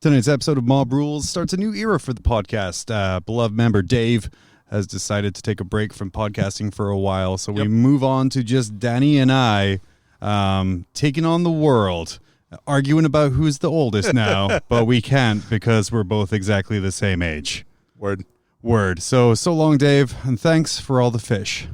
Tonight's episode of Mob Rules starts a new era for the podcast. Beloved member Dave has decided to take a break from podcasting for a while, so we move on to just Danny and I taking on the world, arguing about who's the oldest now, but we can't because we're both exactly the same age. Word. So long, Dave, and thanks for all the fish.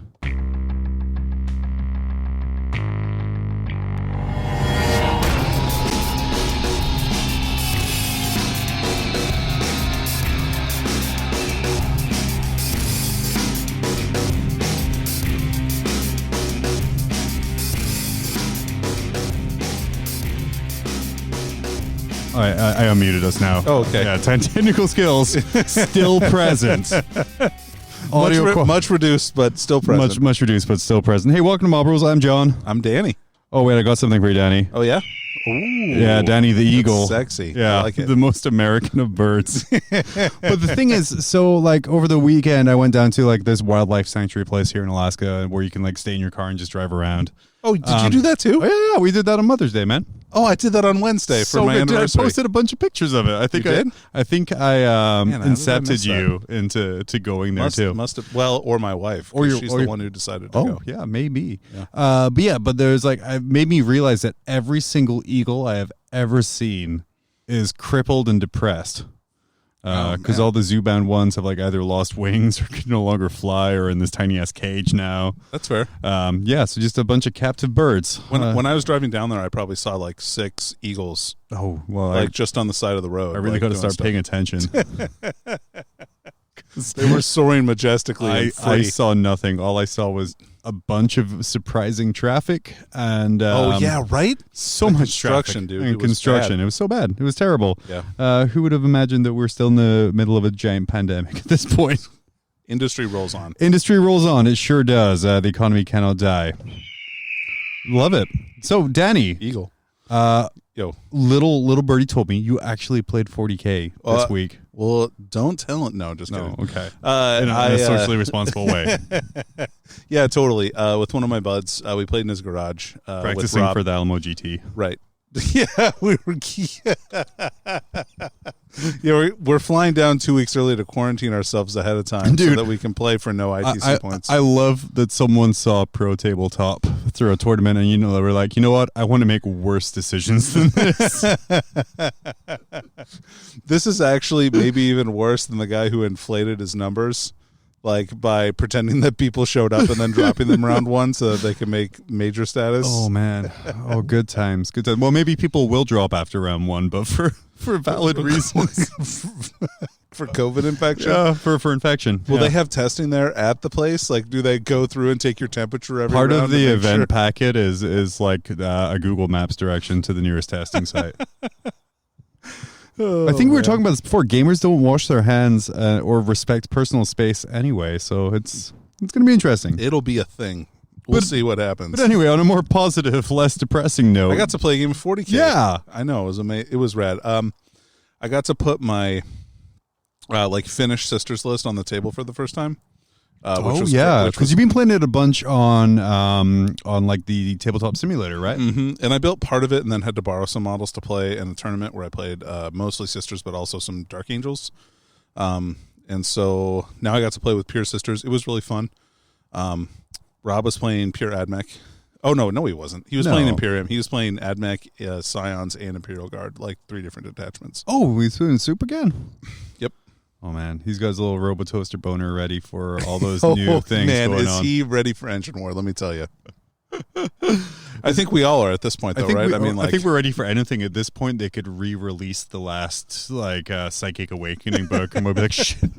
I unmuted us now. Oh, okay. Yeah, technical skills still present. Much reduced, but still present. Much reduced, but still present. Hey, welcome to Mob Rules. I'm John. I'm Danny. Oh, wait, I got something for you, Danny. Oh, yeah? Ooh, yeah, Danny the Eagle. Sexy. Yeah, I like it. The most American of birds. But the thing is, so like over the weekend, I went down to like this wildlife sanctuary place here in Alaska where you can like stay in your car and just drive around. Oh, did you do that too? Oh, yeah, we did that on Mother's Day, man. Oh, I did that on Wednesday for my anniversary. I posted a bunch of pictures of it. I think did? I incepted you into going there too. Must have. Well, or my wife, or she's the one who decided to go. Yeah, maybe. Yeah. But there's like, it made me realize that every single eagle I have ever seen is crippled and depressed. Because all the zoo-bound ones have like either lost wings or can no longer fly or in this tiny ass cage now. That's fair. So just a bunch of captive birds. When I was driving down there, I probably saw like 6 eagles. Oh well, like just on the side of the road. I really got to start paying attention. They were soaring majestically. I saw nothing. All I saw was a bunch of surprising traffic and right. So much construction, traffic dude. And construction. It was so bad. It was terrible. Yeah. Who would have imagined that we're still in the middle of a giant pandemic at this point? Industry rolls on. Industry rolls on. It sure does. The economy cannot die. Love it. So, Danny, Eagle. Yo, little birdie told me you actually played 40K this week. Well, don't tell it. No, just kidding. Okay. In a socially responsible way. Yeah, totally. With one of my buds, we played in his garage. Practicing with Rob. for the Alamo GT. Right. Yeah, we were. We're flying down 2 weeks early to quarantine ourselves ahead of time, so that we can play for no ITC points. I love that someone saw Pro Tabletop through a tournament, and they were like, you know what? I want to make worse decisions than this. This is actually maybe even worse than the guy who inflated his numbers, like by pretending that people showed up and then dropping them round one so that they can make major status. Oh man! Oh, good times. Well, maybe people will drop after round one, but for valid reasons. For COVID infection? Yeah, for infection. Will they have testing there at the place? Like, do they go through and take your temperature every Part round of the event packet is like a Google Maps direction to the nearest testing site. I think we were talking about this before. Gamers don't wash their hands or respect personal space anyway, so it's going to be interesting. It'll be a thing. We'll see what happens. But anyway, on a more positive, less depressing note, I got to play a game of 40K. Yeah, I know, it was amazing. It was rad. I got to put my finished Sisters list on the table for the first time. Because you've been playing it a bunch on like the Tabletop Simulator, right? Mm-hmm. And I built part of it and then had to borrow some models to play in a tournament where I played mostly Sisters, but also some Dark Angels. And so now I got to play with pure Sisters. It was really fun. Rob was playing pure AdMech. Oh, no, he wasn't. He was playing Imperium. He was playing AdMech, Scions, and Imperial Guard, like 3 different attachments. Oh, he's doing soup again? Yep. Oh, man. He's got his little Robotoaster boner ready for all those new things going on. Is he ready for Engine War? Let me tell you. I think we all are at this point, though, right? I think we're ready for anything at this point. They could re-release the last Psychic Awakening book, and we'll be like, shit.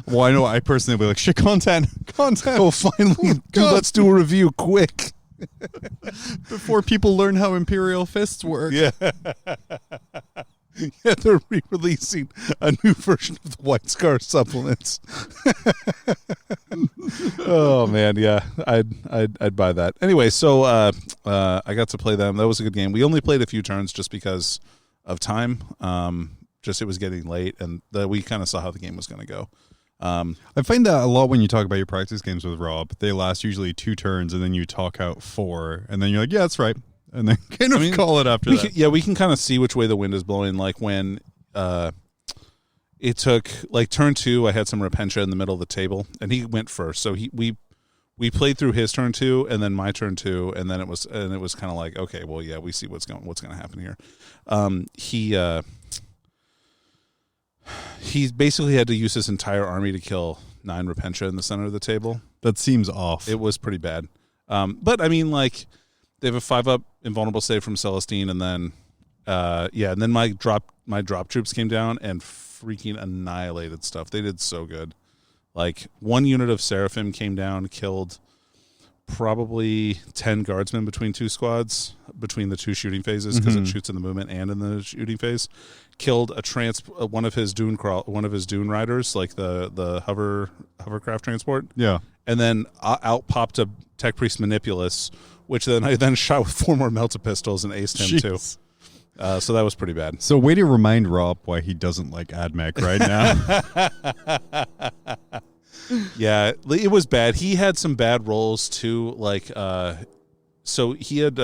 Well, I know I personally will be like, shit, content. Oh, finally, dude, let's do a review quick before people learn how Imperial Fists work. Yeah. Yeah, they're re-releasing a new version of the White Scar supplements. Oh man, yeah, I'd buy that. Anyway, so I got to play them. That was a good game. We only played a few turns just because of time. Just it was getting late, and we kind of saw how the game was going to go. I find that a lot when you talk about your practice games with Rob. They last usually 2 turns, and then you talk out 4, and then you're like, yeah, that's right. And then call it after that. We can kind of see which way the wind is blowing. Like when it took like turn 2. I had some Repentia in the middle of the table, and he went first. So we played through his turn 2, and then my turn 2, and then it was kind of like, okay, well, yeah, we see what's going to happen here. He basically had to use his entire army to kill 9 Repentia in the center of the table. That seems off. It was pretty bad. But I mean, like, they have a 5-up invulnerable save from Celestine, and then and then my drop troops came down and freaking annihilated stuff. They did so good. Like, 1 unit of Seraphim came down, killed probably 10 guardsmen between 2 squads, between the 2 shooting phases, because it shoots in the movement and in the shooting phase. Killed one of his dune riders, like the hovercraft transport. Yeah. And then out popped a Tech Priest Manipulus, which then I then shot with 4 more melta pistols and aced him too. So that was pretty bad. So way to remind Rob why he doesn't like AdMech right now. Yeah, it was bad. He had some bad rolls too. Like, so he had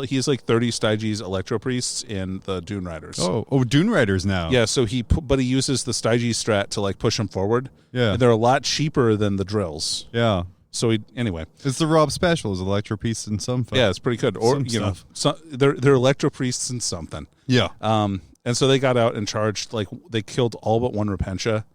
he's like 30 Styges Electro Priests in the Dune Riders. Oh, Dune Riders now. Yeah, so he uses the Styges strat to like push them forward. Yeah, and they're a lot cheaper than the drills. Yeah. So anyway, it's the Rob special. Is Electro Priests and something. Yeah, it's pretty good. Or they're Electro Priests and something. Yeah. And so they got out and charged, like, they killed all but 1 Repentia,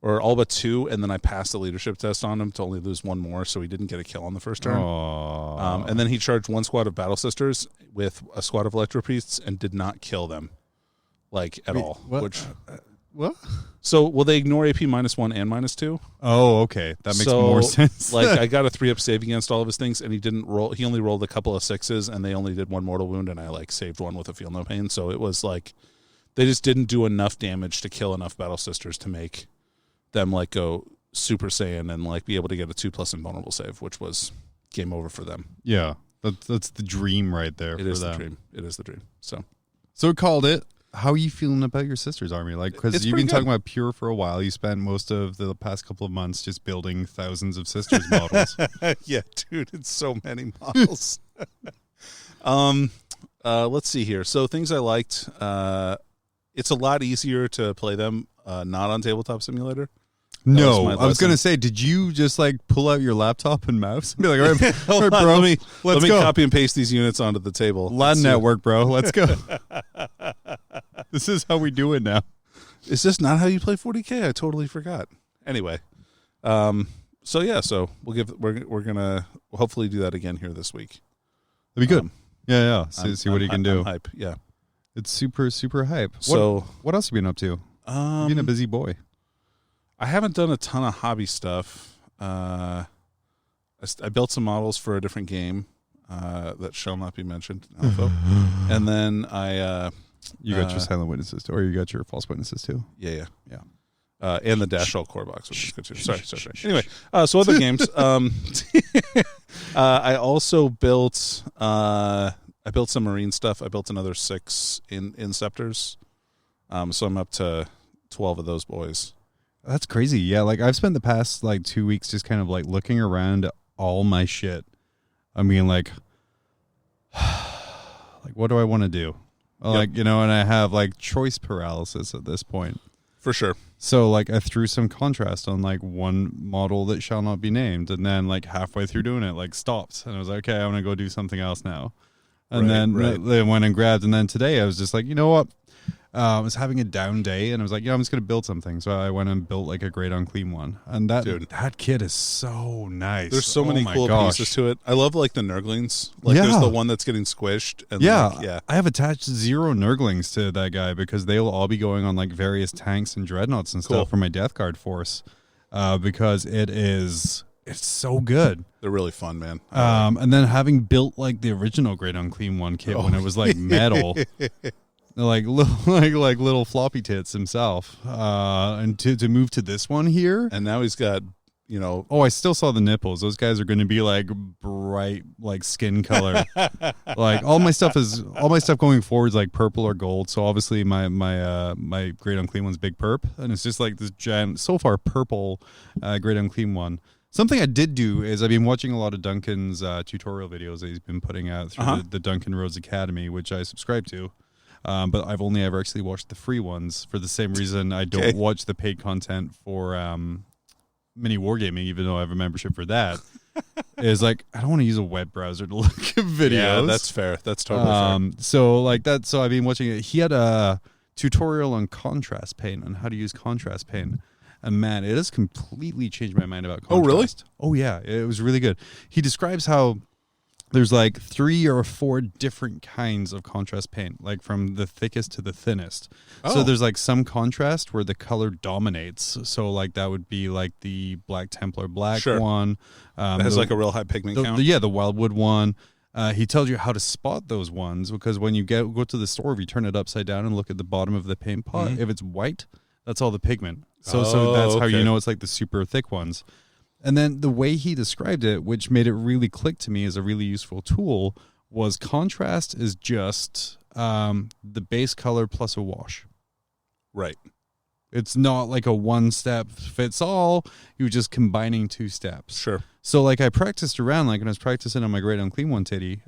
or all but 2, and then I passed the leadership test on him to only lose 1 more, so he didn't get a kill on the first turn. And then he charged 1 squad of Battle Sisters with a squad of Electro Priests and did not kill them, like, at all. What? What? So, will they ignore AP -1 and -2? Oh, okay. That makes more sense. Like, I got a 3-up save against all of his things, and he didn't roll. He only rolled a couple of 6s, and they only did 1 mortal wound, and I, like, saved 1 with a feel no pain. So it was like, they just didn't do enough damage to kill enough Battle Sisters to make them, like, go Super Saiyan and, like, be able to get a 2+ invulnerable save, which was game over for them. Yeah. That's the dream right there. It is the dream. It is the dream. So we called it. How are you feeling about your sister's army? Like, because you've been talking about Pure for a while. You spent most of the past couple of months just building thousands of sisters models. Yeah, dude, it's so many models. Let's see here. So things I liked. It's a lot easier to play them not on Tabletop Simulator. No, I was going to say, did you just like pull out your laptop and mouse and be like, all right, bro, let me copy and paste these units onto the table. LAN network, bro. Let's go. This is how we do it now. Is this not how you play 40K? I totally forgot. Anyway, so we're gonna hopefully do that again here this week. That'd be good. Yeah. See what you can do. I'm hype. Yeah, it's super hype. So what else have you been up to? You've been a busy boy. I haven't done a ton of hobby stuff. I built some models for a different game that shall not be mentioned. Alpha. And then you got your silent witnesses too, or you got your false witnesses too. Yeah. And the Dash Shell core box, which is good too. Sorry. Anyway, so other games. I also built. I built some marine stuff. I built another 6 Inceptors. So I'm up to 12 of those boys. That's crazy. Yeah, like I've spent the past like 2 weeks just kind of like looking around all my shit. I mean, like what do I want to do? Well, yep. Like, and I have like choice paralysis at this point. For sure. So like I threw some contrast on like one model that shall not be named, and then like halfway through doing it, like stopped, and I was like, okay, I'm gonna go do something else now. And they went and grabbed, and then today I was just like, you know what? I was having a down day, and I was like, yeah, I'm just going to build something. So I went and built like a Great Unclean one. And that kit is so nice. There's so many cool pieces to it. I love like the Nurglings. Like there's the one that's getting squished. And I have attached 0 Nurglings to that guy because they will all be going on like various tanks and dreadnoughts and stuff for my Death Guard force because it's so good. They're really fun, man. And then having built like the original Great Unclean one kit when it was like metal. Like little floppy tits himself, and to move to this one here, and now he's got, I still saw the nipples. Those guys are going to be like bright, like skin color. Like all my stuff going forward is like purple or gold. So obviously my Great Unclean one's big perp, and it's just like this giant, so far purple Great Unclean one. Something I did do is I've been watching a lot of Duncan's tutorial videos that he's been putting out through the Duncan Rhodes Academy, which I subscribe to. but I've only ever actually watched the free ones for the same reason I don't watch the paid content for mini wargaming, even though I have a membership for that. Is like, I don't want to use a web browser to look at videos. Yeah, that's fair. That's totally fair. So like that. So I've been watching it. He had a tutorial on contrast paint and how to use contrast paint. And man, it has completely changed my mind about contrast. Oh, really? Oh, yeah. It was really good. He describes how there's like 3 or 4 different kinds of contrast paint, like from the thickest to the thinnest. So there's like some contrast where the color dominates. So like that would be like the Black Templar Black one. It has like a real high pigment count. The Wildwood one. He tells you how to spot those ones, because when you go to the store, if you turn it upside down and look at the bottom of the paint pot, if it's white, that's all the pigment. So that's how you know it's like the super thick ones. And then the way he described it, which made it really click to me as a really useful tool, was contrast is just the base color plus a wash. Right. It's not like a one-step fits all. You're just combining 2 steps. Sure. So like I practiced around, like when I was practicing on my Great Unclean One titty,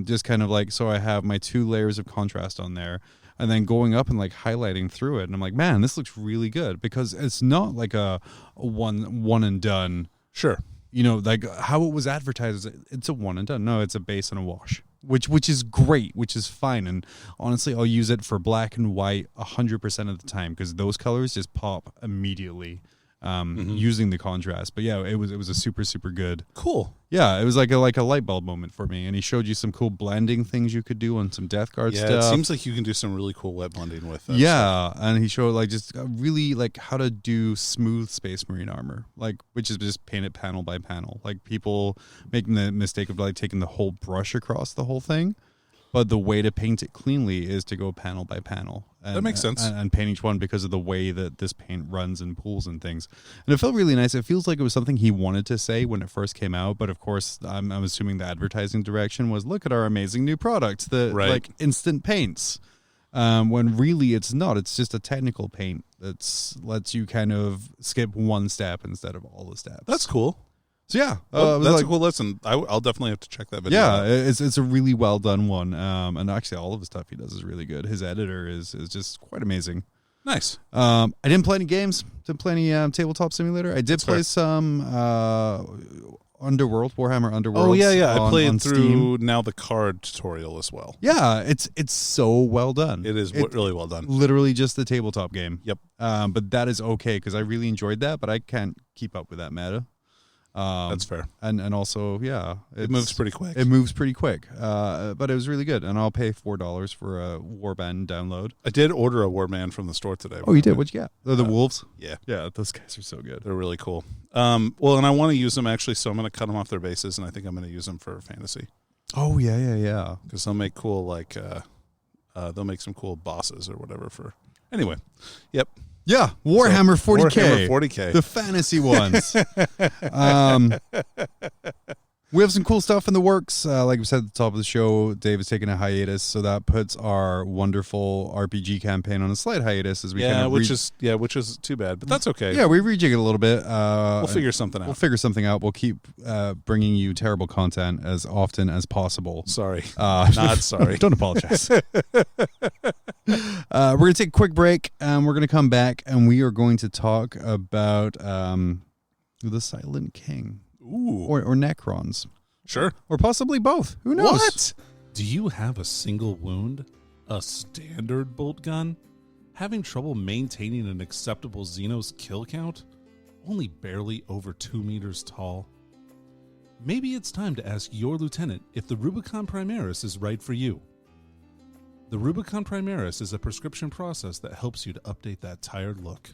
just kind of like, so I have my 2 layers of contrast on there, and then going up and like highlighting through it. And I'm like, man, this looks really good, because it's not like a one and done. Sure. You know, like how it was advertised, it's a one and done. No, it's a base and a wash, which is great, which is fine. And honestly, I'll use it for black and white 100% of the time, because those colors just pop immediately using the contrast. But yeah, it was a super, super good. Cool. Yeah, it was like a light bulb moment for me. And he showed you some cool blending things you could do on some Death Guard stuff. Yeah, it seems like you can do some really cool wet blending with that. Yeah, stuff. and he showed like just really like how to do smooth Space Marine armor, like which is just paint it panel by panel. Like people making the mistake of like taking the whole brush across the whole thing. But the way to paint it cleanly is to go panel by panel. And, that makes sense. And paint each one because of the way that this paint runs and pools and things. And it felt really nice. It feels like it was something he wanted to say when it first came out. But of course, I'm assuming the advertising direction was, look at our amazing new product, like instant paints. When really it's not. It's just a technical paint that lets you kind of skip one step instead of all the steps. That's cool. So yeah, that's a cool lesson. I'll definitely have to check that video out. Yeah, it's a really well done one. And actually, all of the stuff he does is really good. His editor is just quite amazing. Nice. I didn't play any games. Didn't play any Tabletop Simulator. I did play some Underworld, Warhammer Underworld. Oh yeah. I played through Steam. now the card tutorial as well. Yeah, it's so well done. It is really well done. Literally just the tabletop game. Yep. But that is okay, because I really enjoyed that, but I can't keep up with that meta. That's fair. And also, yeah, it moves pretty quick. It moves pretty quick. But it was really good, and I'll pay $4 for a Warband download. I did order a Warband from the store today. Oh, you did? What'd you get? The Wolves? Yeah. Yeah, those guys are so good. They're really cool. Well, and I want to use them actually, so I'm going to cut them off their bases, and I think I'm going to use them for fantasy. Oh, yeah. Because they'll make cool, like, they'll make some cool bosses or whatever for... Anyway, yep. Yeah, Warhammer 40K. Warhammer 40K. The fantasy ones. We have some cool stuff in the works. Like we said at the top of the show, Dave is taking a hiatus, so that puts our wonderful RPG campaign on a slight hiatus as we which is too bad, but that's okay. Yeah, we rejig it a little bit. We'll figure something out. We'll keep bringing you terrible content as often as possible. Sorry. Not sorry. Don't apologize. We're going to take a quick break, and we're going to come back, and we are going to talk about the Silent King. Ooh. Or Necrons. Sure. Or possibly both. Who knows? What? Do you have a single wound? A standard bolt gun? Having trouble maintaining an acceptable Xenos kill count? Only barely over 2 meters tall? Maybe it's time to ask your lieutenant if the Rubicon Primaris is right for you. The Rubicon Primaris is a prescription process that helps you to update that tired look.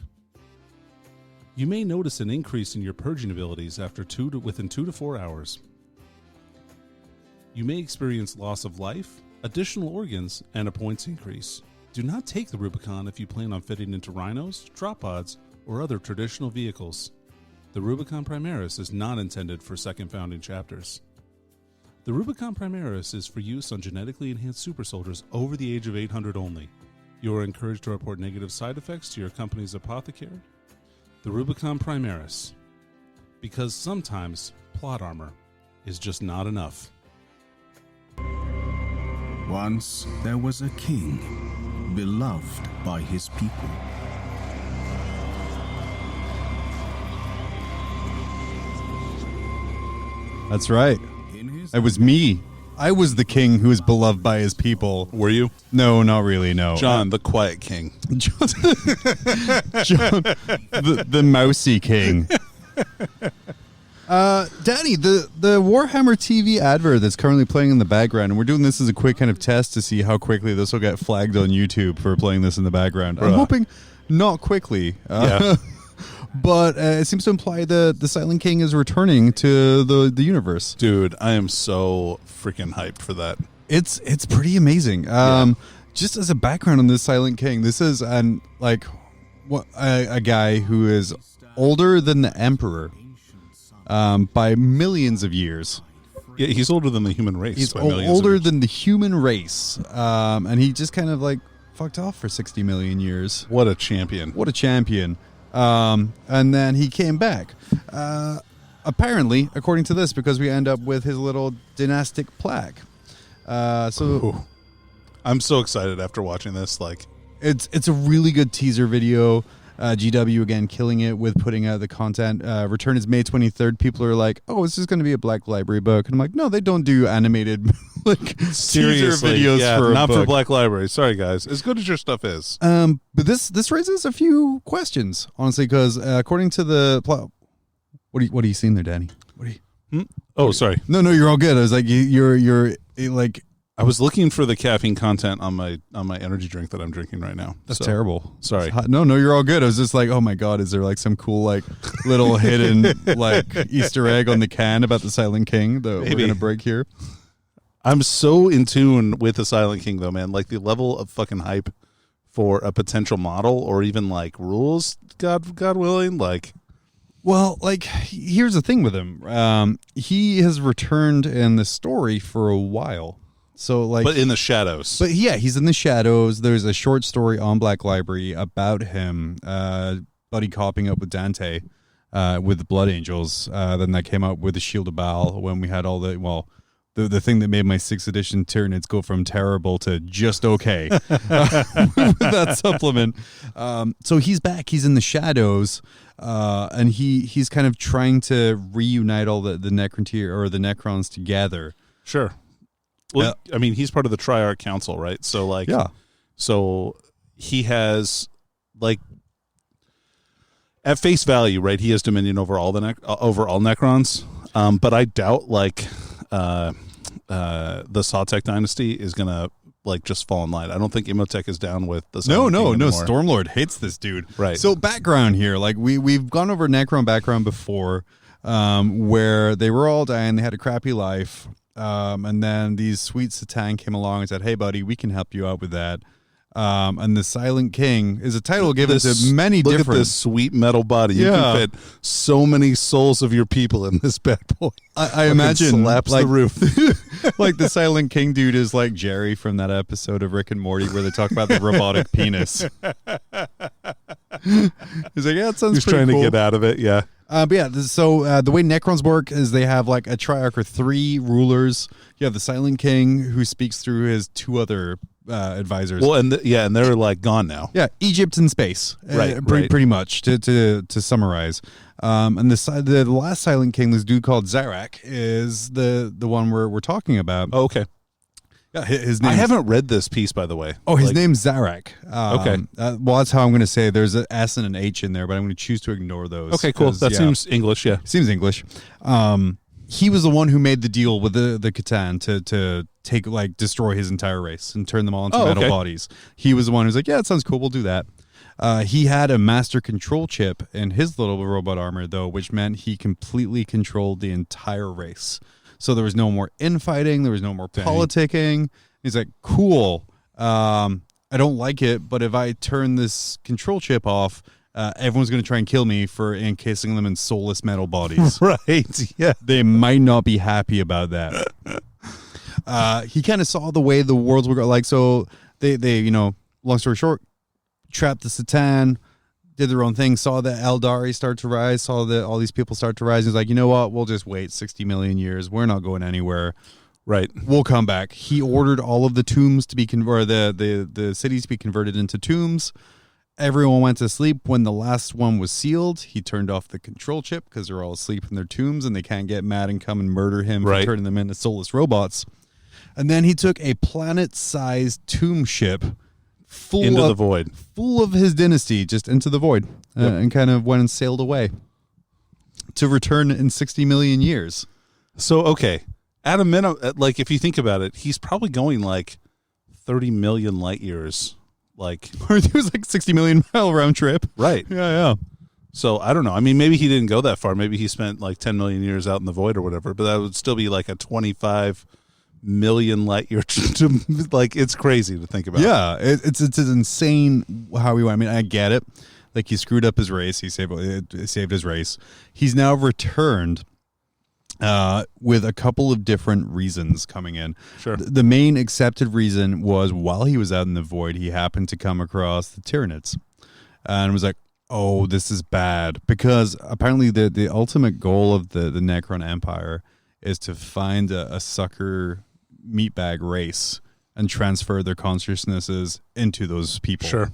You may notice an increase in your purging abilities within 2 to 4 hours. You may experience loss of life, additional organs, and a points increase. Do not take the Rubicon if you plan on fitting into rhinos, drop pods, or other traditional vehicles. The Rubicon Primaris is not intended for second founding chapters. The Rubicon Primaris is for use on genetically enhanced super soldiers over the age of 800 only. You are encouraged to report negative side effects to your company's apothecary. The Rubicon Primaris. Because sometimes plot armor is just not enough. Once there was a king beloved by his people. That's right. It was me. I was the king who was beloved by his people. Were you? No, not really, no. John, the quiet king. John, the mousy king. Danny, the Warhammer TV advert that's currently playing in the background, and we're doing this as a quick kind of test to see how quickly this will get flagged on YouTube for playing this in the background. I'm hoping not quickly. Yeah. But it seems to imply the Silent King is returning to the universe. Dude, I am so freaking hyped for that. It's pretty amazing. Just as a background on this Silent King, this is a guy who is older than the Emperor by millions of years. Yeah, he's older than the human race. He's by millions older of years. than the human race, and he just kind of like fucked off for 60 million years. What a champion. What a champion. And then he came back. Apparently, according to this, because we end up with his little dynastic plaque. Ooh. I'm so excited after watching this. Like, it's a really good teaser video. GW again killing it with putting out the content. Return is May 23rd. People are like, "Oh, it's just going to be a Black Library book," and I'm like, "No, they don't do animated like teaser videos for a not book. for Black Library. Sorry, guys. As good as your stuff is, But this raises a few questions, honestly, because according to the plot, what are you seeing there, Danny? What are you? Oh, sorry. No, you're all good. I was like, you're like. I was looking for the caffeine content on my energy drink that I'm drinking right now. That's terrible. Sorry. No, you're all good. I was just like, oh my god, is there like some cool like little hidden like Easter egg on the can about the Silent King that we're gonna break here? I'm so in tune with the Silent King though, man. Like the level of fucking hype for a potential model or even like rules, God willing, like. Well, like here's the thing with him. He has returned in the story for a while. So like, but in the shadows. But yeah, he's in the shadows. There's a short story on Black Library about him, buddy copping up with Dante, with the Blood Angels. Then that came out with the Shield of Baal when we had all the thing that made my 6th edition Tyranids go from terrible to just okay with that supplement. So he's back. He's in the shadows, and he's kind of trying to reunite all the Necrons together. Sure. Well, I mean, he's part of the Triarch Council, right? So, like, yeah. So he has, like, at face value, right? He has dominion over all over all Necrons. But I doubt, like, the Sawtech dynasty is gonna like just fall in line. I don't think Imhotep is down with the Silent King anymore. Stormlord hates this dude. Right. So background here, like we've gone over Necron background before, where they were all dying, they had a crappy life. And then these sweet Satan came along and said, "Hey, buddy, we can help you out with that." And the Silent King is a title given to many different. Look at this sweet metal body. You can fit so many souls of your people in this bad boy. I imagine slaps the roof. Like the Silent King dude is like Jerry from that episode of Rick and Morty where they talk about the robotic penis. He's like, "Yeah, it sounds He's pretty trying cool." to get out of it. Yeah. But yeah, so the way Necrons work is they have like a Triarch or 3 rulers. You have the Silent King who speaks through his 2 other advisors. Well, and they're like gone now. Yeah, Egypt in space, right? Pretty much to summarize. And the last Silent King, this dude called Zarek, is the one we're talking about. Oh, okay. Yeah, his name. I haven't read this piece, by the way. Oh, his name's Zarek. Okay. Well, that's how I'm going to say it. There's an S and an H in there, but I'm going to choose to ignore those. Okay, cool. That seems English, yeah. Seems English. He was the one who made the deal with the Catan to take destroy his entire race and turn them all into metal bodies. He was the one who's like, "Yeah, it sounds cool. We'll do that." He had a master control chip in his little robot armor, though, which meant he completely controlled the entire race. So there was no more infighting. There was no more politicking. He's like, "Cool. I don't like it, but if I turn this control chip off, everyone's going to try and kill me for encasing them in soulless metal bodies." Right. Yeah. They might not be happy about that. He kind of saw the way the worlds were going. Like, so they long story short, trapped the Satan, did their own thing, saw the Eldari start to rise, saw all these people start to rise. He's like, "You know what? We'll just wait 60 million years. We're not going anywhere. Right. We'll come back. He ordered all of the tombs to be the cities to be converted into tombs. Everyone went to sleep. When the last one was sealed, he turned off the control chip because they're all asleep in their tombs and they can't get mad and come and murder him for turning them into soulless robots. And then he took a planet-sized tomb ship into the void, full of his dynasty, just into the void, and kind of went and sailed away to return in 60 million years. So, okay, at a minimum, like if you think about it, he's probably going like 30 million light years. Like it was like 60 million mile round trip. Right. Yeah. So I don't know. I mean, maybe he didn't go that far. Maybe he spent like 10 million years out in the void or whatever, but that would still be like a 25 million light year. Like, it's crazy to think about. Yeah. It's insane how he went. I mean, I get it. Like, he screwed up his race. He saved his race. He's now returned with a couple of different reasons coming in. Sure. The main accepted reason was while he was out in the void, he happened to come across the Tyranids and was like, oh, this is bad. Because apparently the ultimate goal of the Necron Empire is to find a sucker meatbag race and transfer their consciousnesses into those people. Sure.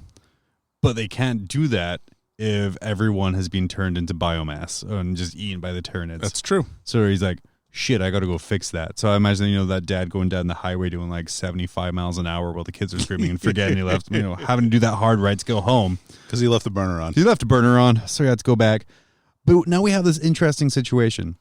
But they can't do that if everyone has been turned into biomass and just eaten by the Tyranids. That's true. So he's like, shit, I got to go fix that. So I imagine, that dad going down the highway doing like 75 miles an hour while the kids are screaming and forgetting he left, having to do that hard ride to go home. Because he left the burner on. He left the burner on, so he had to go back. But now we have this interesting situation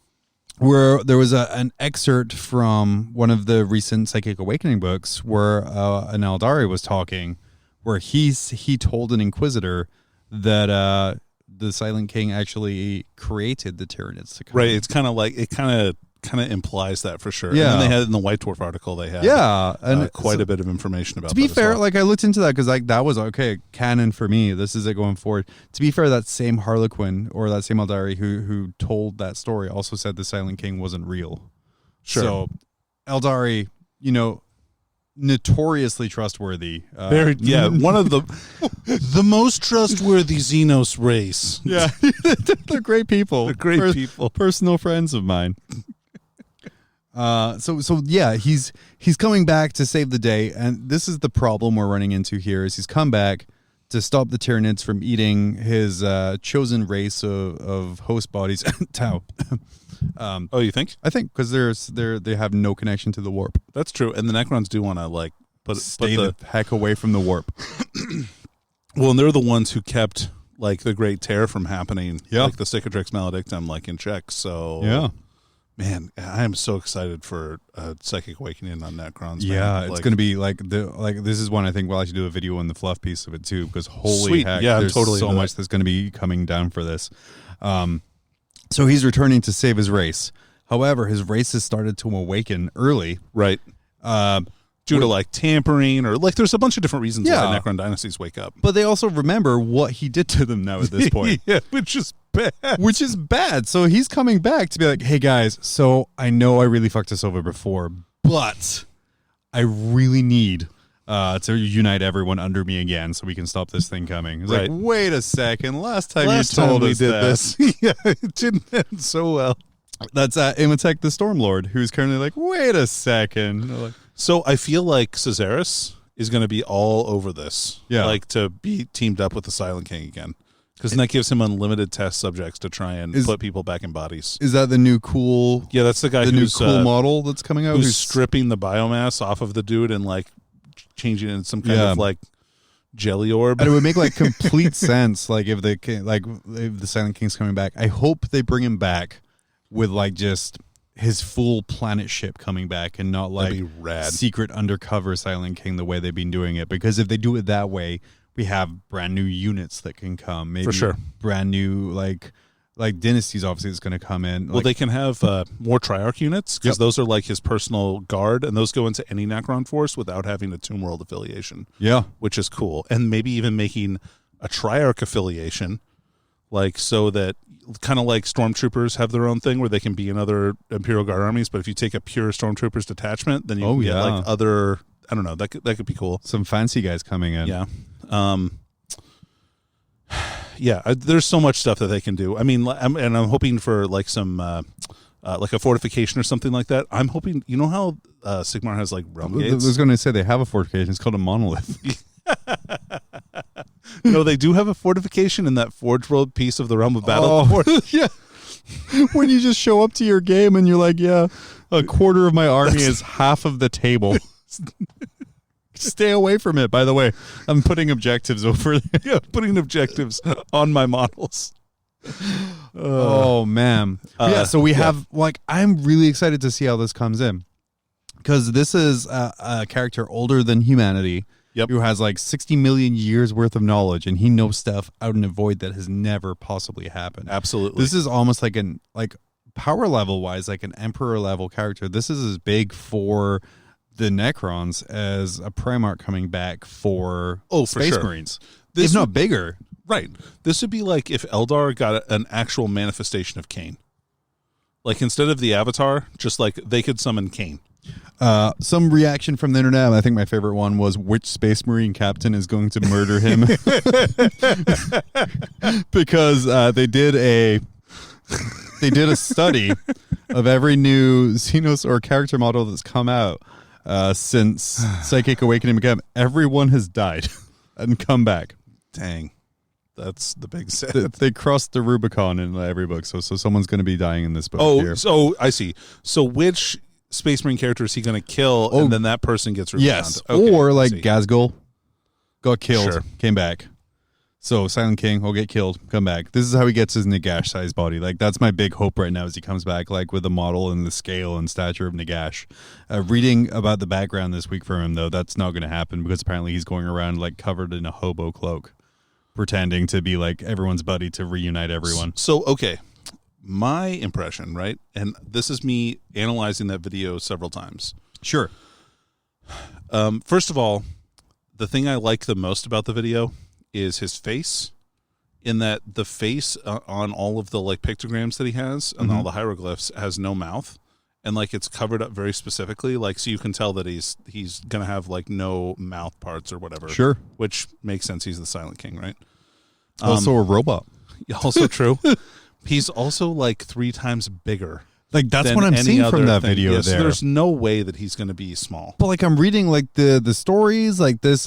where there was an excerpt from one of the recent Psychic Awakening books where an Eldari was talking, where he told an Inquisitor that the Silent King actually created the Tyranids to come. Right. It's kind of like, it kind of implies that for sure. Yeah. And then they had it in the White Dwarf article. They had and quite a bit of information about. To be that fair, as well. like I looked into that because like that was okay canon for me. This is it going forward. To be fair, that same Harlequin or that same Eldari who told that story also said the Silent King wasn't real. Sure. So Eldari, notoriously trustworthy. One of the most trustworthy Xenos race. Yeah, they're great people. They're great people. Personal friends of mine. So yeah, he's coming back to save the day, and this is the problem we're running into here. Is he's come back to stop the Tyranids from eating his chosen race of host bodies, Tau. Oh, you think? I think because they have no connection to the warp. That's true, and the Necrons do want to stay the heck away from the warp. Well, and they're the ones who kept like the Great Tear from happening, like the Cicatrix Maledictum, in check. So yeah. Man, I am so excited for Psychic Awakening on Necrons. Yeah, it's going to be this is one I think we'll actually do a video on the fluff piece of it too, because holy heck, there's totally so much that's going to be coming down for this. So he's returning to save his race. However, his race has started to awaken early. Right. Due to tampering or there's a bunch of different reasons why Necron dynasties wake up. But they also remember what he did to them now at this point. Yeah, which is bad. So he's coming back to be like, hey guys, so I know I really fucked us over before, but I really need to unite everyone under me again so we can stop this thing coming. It's like, wait a second, last time you told us this. Yeah, it didn't end so well. That's Imatek the Stormlord, who's currently like, wait a second. So I feel like Caesaris is going to be all over this. Yeah. To be teamed up with the Silent King again. Because then that gives him unlimited test subjects to try and put people back in bodies. Is that the new cool... Yeah, that's the guy who's... new cool model that's coming out? Who's stripping the biomass off of the dude and, changing it in some kind of, jelly orb. And it would make, complete sense, if the Silent King's coming back. I hope they bring him back with, just... his full planet ship coming back and not That'd be rad. Secret undercover Silent King the way they've been doing it, because if they do it that way, we have brand new units that can come, maybe for sure, brand new like dynasties obviously that's going to come in. Well, they can have more Triarch units because those are his personal guard, and those go into any Necron force without having a Tomb World affiliation. Yeah, which is cool, and maybe even making a Triarch affiliation, so that kind of like Stormtroopers have their own thing where they can be in other Imperial Guard armies, but if you take a pure Stormtroopers detachment, then you can get other. I don't know. That could be cool. Some fancy guys coming in. Yeah. There's so much stuff that they can do. I mean, I'm hoping for some like a fortification or something like that. I'm hoping, you know how Sigmar has like realm I gates? was going to say they have a fortification. It's called a monolith. No, they do have a fortification in that Forge World piece of the Realm of Battle. Yeah. When you just show up to your game and you're like, yeah, a quarter of my army is half of the table. Stay away from it, by the way. I'm putting objectives over there. Yeah, putting objectives on my models. Oh, man. Yeah, so we have, like, I'm really excited to see how this comes in. Because this is a character older than humanity. Yep. Who has like 60 million years worth of knowledge, and he knows stuff out in the void that has never possibly happened. Absolutely. This is almost like power level wise, like an emperor level character. This is as big for the Necrons as a Primarch coming back for Space Marines. This if not bigger. Right. This would be like if Eldar got an actual manifestation of Cain. Like instead of the Avatar, just like they could summon Cain. Some reaction from the internet. I think my favorite one was which Space Marine captain is going to murder him because they did a study of every new Xenos or character model that's come out since Psychic Awakening began. Everyone has died and come back. Dang. That's the big set. They crossed the Rubicon in every book, so someone's going to be dying in this book. Oh, so I see. So which Space Marine character is he going to kill, and then that person gets rebound? Yes, okay, or like Gazgul got killed, Sure. came back. So Silent King will get killed, come back. This is how he gets his Nagash-sized body. Like that's my big hope right now as he comes back, like with the model and the scale and stature of Nagash. Reading about the background this week for him, though, that's not going to happen because apparently he's going around like covered in a hobo cloak, pretending to be like everyone's buddy to reunite everyone. So, okay. My impression, right? And this is me analyzing that video several times. Sure. First of all, the thing I like the most about the video is his face, in that the face on all of the like pictograms that he has and all the hieroglyphs has no mouth, and like it's covered up very specifically, like so you can tell that he's gonna have like no mouth parts or whatever. Sure. Which makes sense. He's the Silent King, right? Also a robot. Also true. He's also like 3 times bigger. Like that's than what I'm any seeing from other that thing. video Yes, there. There's no way that he's going to be small. But like I'm reading like the stories, like this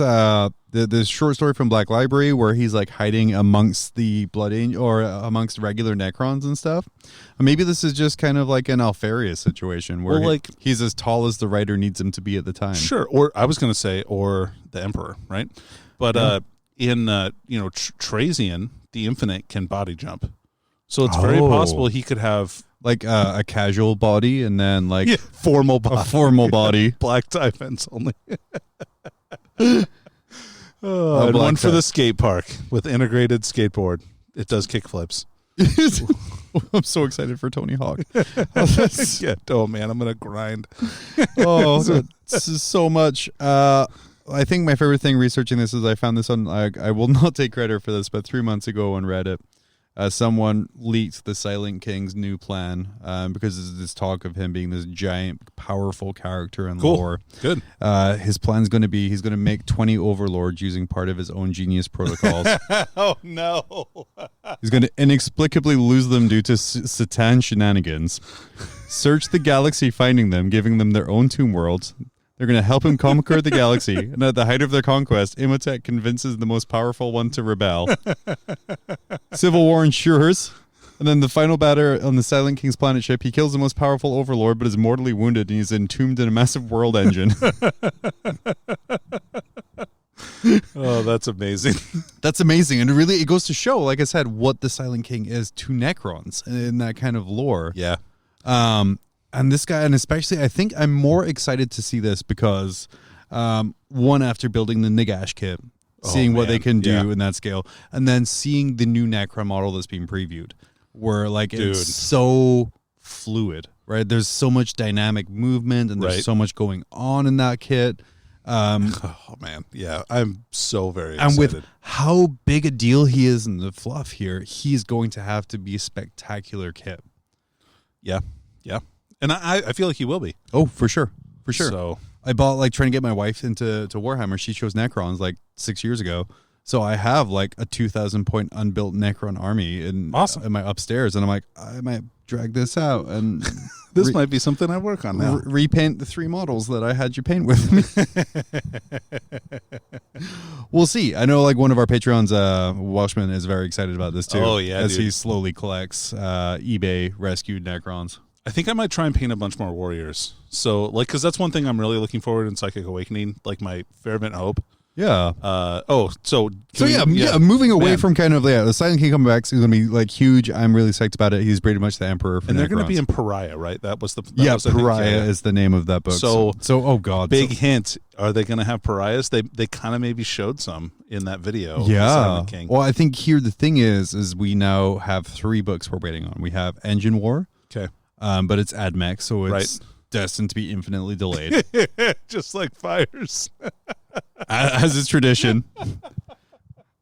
this short story from Black Library where he's like hiding amongst the Blood Angel or amongst regular Necrons and stuff. Maybe this is just kind of like an Alfaria situation where he's as tall as the writer needs him to be at the time. Sure. Or I was going to say, or the Emperor, right? But in Trazian, the Infinite can body jump. So it's very possible he could have like a casual body and then like formal body. A formal body. Black tie fence only. And one for the skate park with integrated skateboard. It does kick flips. I'm so excited for Tony Hawk. Oh man, I'm gonna grind. This is so much. I think my favorite thing researching this is I found this on. I will not take credit for this, but 3 months ago on Reddit, someone leaked the Silent King's new plan because there's this talk of him being this giant, powerful character in lore. Good. His plan's going to be he's going to make 20 overlords using part of his own genius protocols. Oh, no. He's going to inexplicably lose them due to Satan shenanigans. Search the galaxy, finding them, giving them their own tomb worlds. They're going to help him conquer the galaxy, and at the height of their conquest, Imhotep convinces the most powerful one to rebel. Civil war ensures, and then the final battle on the Silent King's planet ship, he kills the most powerful overlord, but is mortally wounded, and he's entombed in a massive world engine. Oh, that's amazing. That's amazing, and really, it goes to show, like I said, what the Silent King is to Necrons in that kind of lore. Yeah. And this guy, and especially, I think I'm more excited to see this because, one, after building the Nagash kit, seeing what they can do in that scale, and then seeing the new Necron model that's being previewed, where like it's so fluid, right? There's so much dynamic movement, and there's so much going on in that kit. Oh man, yeah, I'm so very excited. And with how big a deal he is in the fluff here, he's going to have to be a spectacular kit. Yeah, yeah. And I feel like he will be. Oh, for sure. For sure. So I bought, like, trying to get my wife into Warhammer. She chose Necrons, like, 6 years ago. So I have, like, a 2,000 point unbuilt Necron army in my upstairs. And I'm like, I might drag this out and This might be something I work on now. repaint the 3 models that I had you paint with me. We'll see. I know like one of our Patreons, Welshman, is very excited about this too. Oh, yeah, as dude. he slowly collects eBay rescued Necrons. I think I might try and paint a bunch more warriors. So, like, because that's one thing I'm really looking forward in Psychic Awakening, like my fervent hope. Yeah. Moving away from kind of the Silent King coming back is going to be like huge. I'm really psyched about it. He's pretty much the emperor for and they're going to be in Pariah, right? That was the Pariah is the name of that book. So oh god, big hint: are they going to have pariahs? They kind of maybe showed some in that video. of Yeah. Silent King. Well, I think here the thing is we now have 3 books we're waiting on. We have Engine War, Okay, but it's AdMech, so it's Right. destined to be infinitely delayed, just like fires. as is tradition.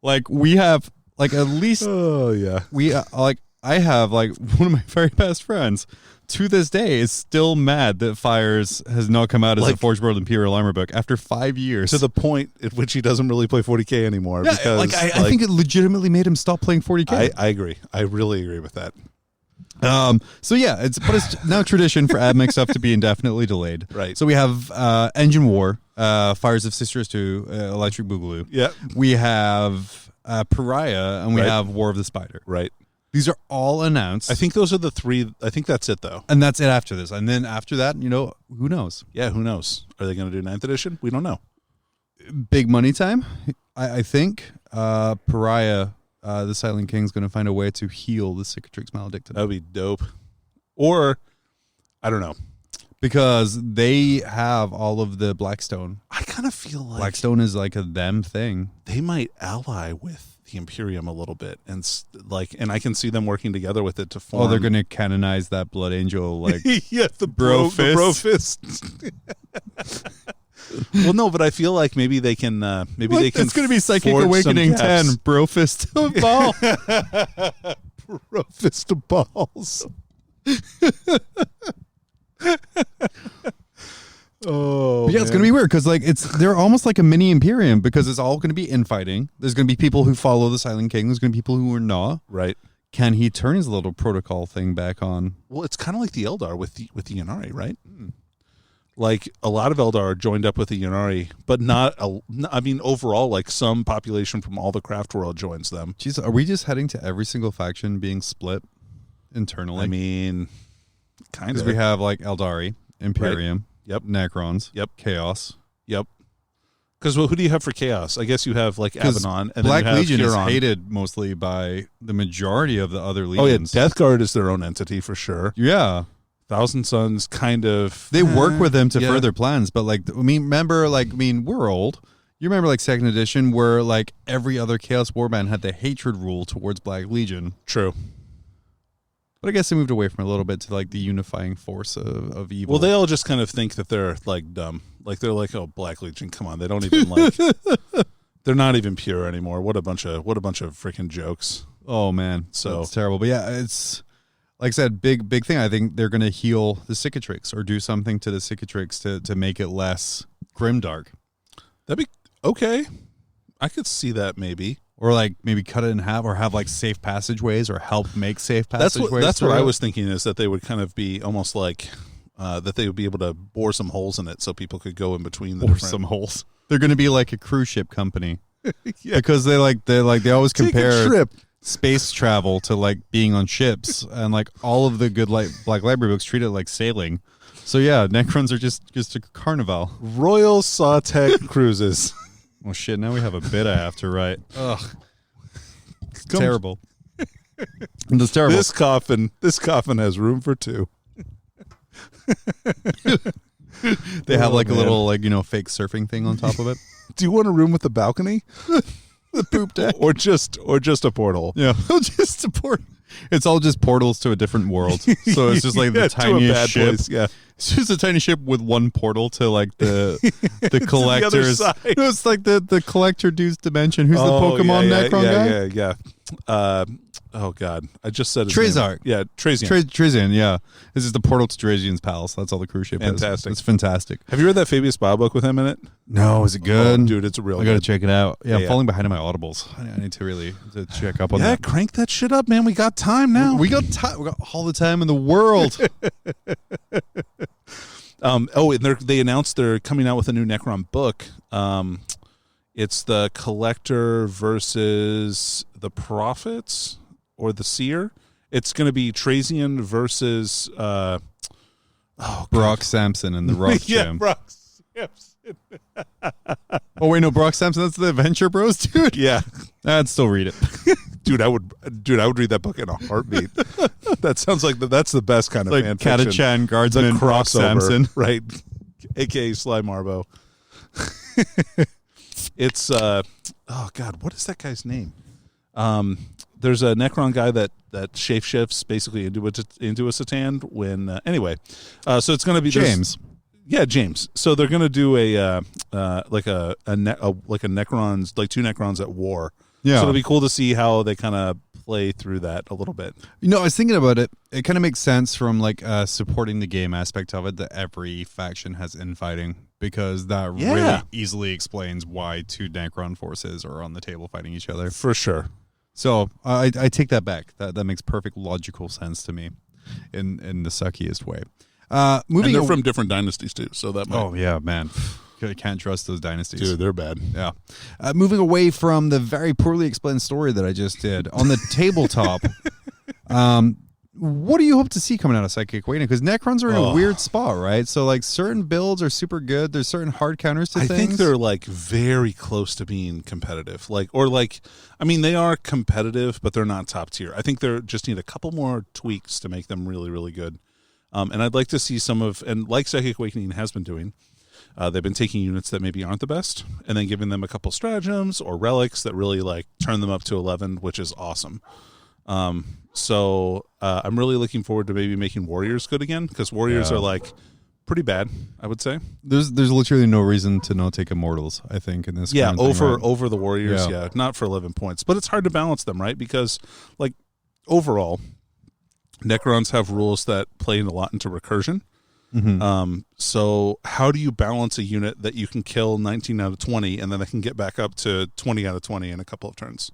Like we have like at least Oh yeah. we I have like one of my very best friends to this day is still mad that Fires has not come out as a Like- Forge World Imperial Armor book after 5 years. To the point at which he doesn't really play 40K anymore. yeah, because, like I think it legitimately made him stop playing 40K. I agree. I really agree with that. So yeah, it's now tradition for AdMech stuff to be indefinitely delayed. Right. So we have Engine War, Fires of Sisters 2, Electric Boogaloo. Yeah. We have Pariah, and we Right. have War of the Spider. Right. These are all announced. I think those are the 3. I think that's it though. and that's it after this. And then after that, who knows? Yeah. Who knows? Are they going to do 9th edition? We don't know. Big money time. I think Pariah, the Silent King's going to find a way to heal the Cicatrix Maledicta. That would be dope. Or I don't know. Because they have all of the Blackstone. I kind of feel like Blackstone is like a them thing. they might ally with the Imperium a little bit, and and I can see them working together with it to form. Oh, they're going to canonize that Blood Angel, like yeah, the bro fist. Well, no, but I feel like maybe they can. Maybe they can. It's going to be Psychic forge some Awakening 10, gaps. Bro Fist of Ball. Bro fist of balls. Oh, But yeah, it's going to be weird because like they're almost like a mini Imperium because it's all going to be infighting. There's going to be people who follow the Silent King. There's going to be people who are not. right. Can he turn his little protocol thing back on? Well, it's kind of like the Eldar with the Ynnari, right? Like a lot of Eldar are joined up with the Ynnari, but not. I mean, overall, like some population from all the craft world joins them. Jeez, are we just heading to every single faction being split internally? I mean, kind because of. we have like Eldari, Imperium, Yep. Necrons, Yep. Chaos. Yep. Because who do you have for Chaos? I guess you have like 'Cause Abaddon, and Black then you have Legion is Huron. hated mostly by the majority of the other Oh yeah, legions. Death Guard is their own entity for sure. Yeah. Thousand Sons kind of They work with them to yeah. further plans, but like, we're old. You remember like 2nd edition where like every other Chaos Warband had the hatred rule towards Black Legion. True. But I guess they moved away from it a little bit to like the unifying force of evil. Well, they all just kind of think that they're like dumb. Like they're like, oh, Black Legion, come on. They don't even like. They're not even pure anymore. What a bunch of freaking jokes. Oh man, So- it's terrible. But yeah, it's like I said, big thing. I think they're going to heal the Cicatrix or do something to the Cicatrix to make it less grimdark, That'd be okay. I could see that maybe. or like maybe cut it in half, or have like safe passageways, or help make safe That's passageways. what through I it. was thinking, is that they would kind of be almost like that they would be able to bore some holes in it so people could go in between the Or different. some holes. They're going to be like a cruise ship company Yeah. because they always Take a compare trip. space travel to like being on ships, and like all of the good Black Library books treat it like sailing. So yeah, Necrons are just a carnival. Royal Sawtech Cruises. Oh shit! Now we have a bit I have to write. Ugh, it's Come- terrible. It's terrible. This coffin has room for 2. They have like a man. little fake surfing thing on top of it. Do you want a room with a balcony? The poop deck. or just a porthole? Yeah, just support. It's all just portals to a different world. So it's just like Yeah, the to a tiniest bad ship. place, yeah. It's just a tiny ship with one portal to like the other collector's. side. No, it's like the collector dude's dimension. Who's Oh, the Pokemon yeah, Necron guy? Yeah. oh God, I just said his Treyarch. name. Yeah, Trazian. Trazian, yeah. This is the portal to Trazian's palace. That's all the cruise ship Fantastic. is. It's fantastic. Have you read that Fabius Bob book with him in it? No, is it good? Oh, dude, it's real I got to good. check it out. Yeah, I'm Yeah. falling behind on my audibles. I need to really check up on Yeah, that. crank that shit up, man. We got time now. We got time. We got all the time in the world. And they announced they're coming out with a new Necron book. It's the Collector versus the Prophets or the Seer. It's going to be Trazian versus Brock Sampson and the Rock yeah, Gym. Brock Sampson. Oh wait, no, Brock Sampson. That's the Adventure Bros, dude. Yeah, I'd still read it. dude, I would read that book in a heartbeat. That sounds like that's the best kind of Like fan fiction. Katachan Guardsman, Brock Crossover, Sampson. right? AKA Sly Marbo. It's oh God, what is that guy's name? There's a Necron guy that shapeshifts basically into a Satan when anyway. So it's going to be James. Yeah, James. So they're going to do a Necrons, like two Necrons at war. Yeah. So it'll be cool to see how they kind of play through that a little bit. You know, I was thinking about it. It kind of makes sense from like supporting the game aspect of it that every faction has infighting, because that really easily explains why two Necron forces are on the table fighting each other. For sure. So I take that back. That makes perfect logical sense to me in the suckiest way. And they're from different dynasties too, so that might... Oh yeah, man. Can't trust those dynasties. Dude, they're bad. Yeah. Moving away from the very poorly explained story that I just did, on the tabletop, what do you hope to see coming out of Psychic Awakening? Because Necrons are in a weird spot, right? So, like, certain builds are super good. There's certain hard counters to things. I think they're, like, very close to being competitive. I mean, they are competitive, but they're not top tier. I think they just need a couple more tweaks to make them really, really good. And I'd like to see and like Psychic Awakening has been doing, they've been taking units that maybe aren't the best and then giving them a couple stratagems or relics that really like turn them up to 11, which is awesome. So I'm really looking forward to maybe making warriors good again, because warriors are like pretty bad, I would say. There's literally no reason to not take immortals, I think, in this. Yeah, over the warriors. Yeah, not for 11 points, but it's hard to balance them, right? Because like overall, Necrons have rules that play a lot into recursion. Mm-hmm. So how do you balance a unit that you can kill 19 out of 20 and then they can get back up to 20 out of 20 in a couple of turns?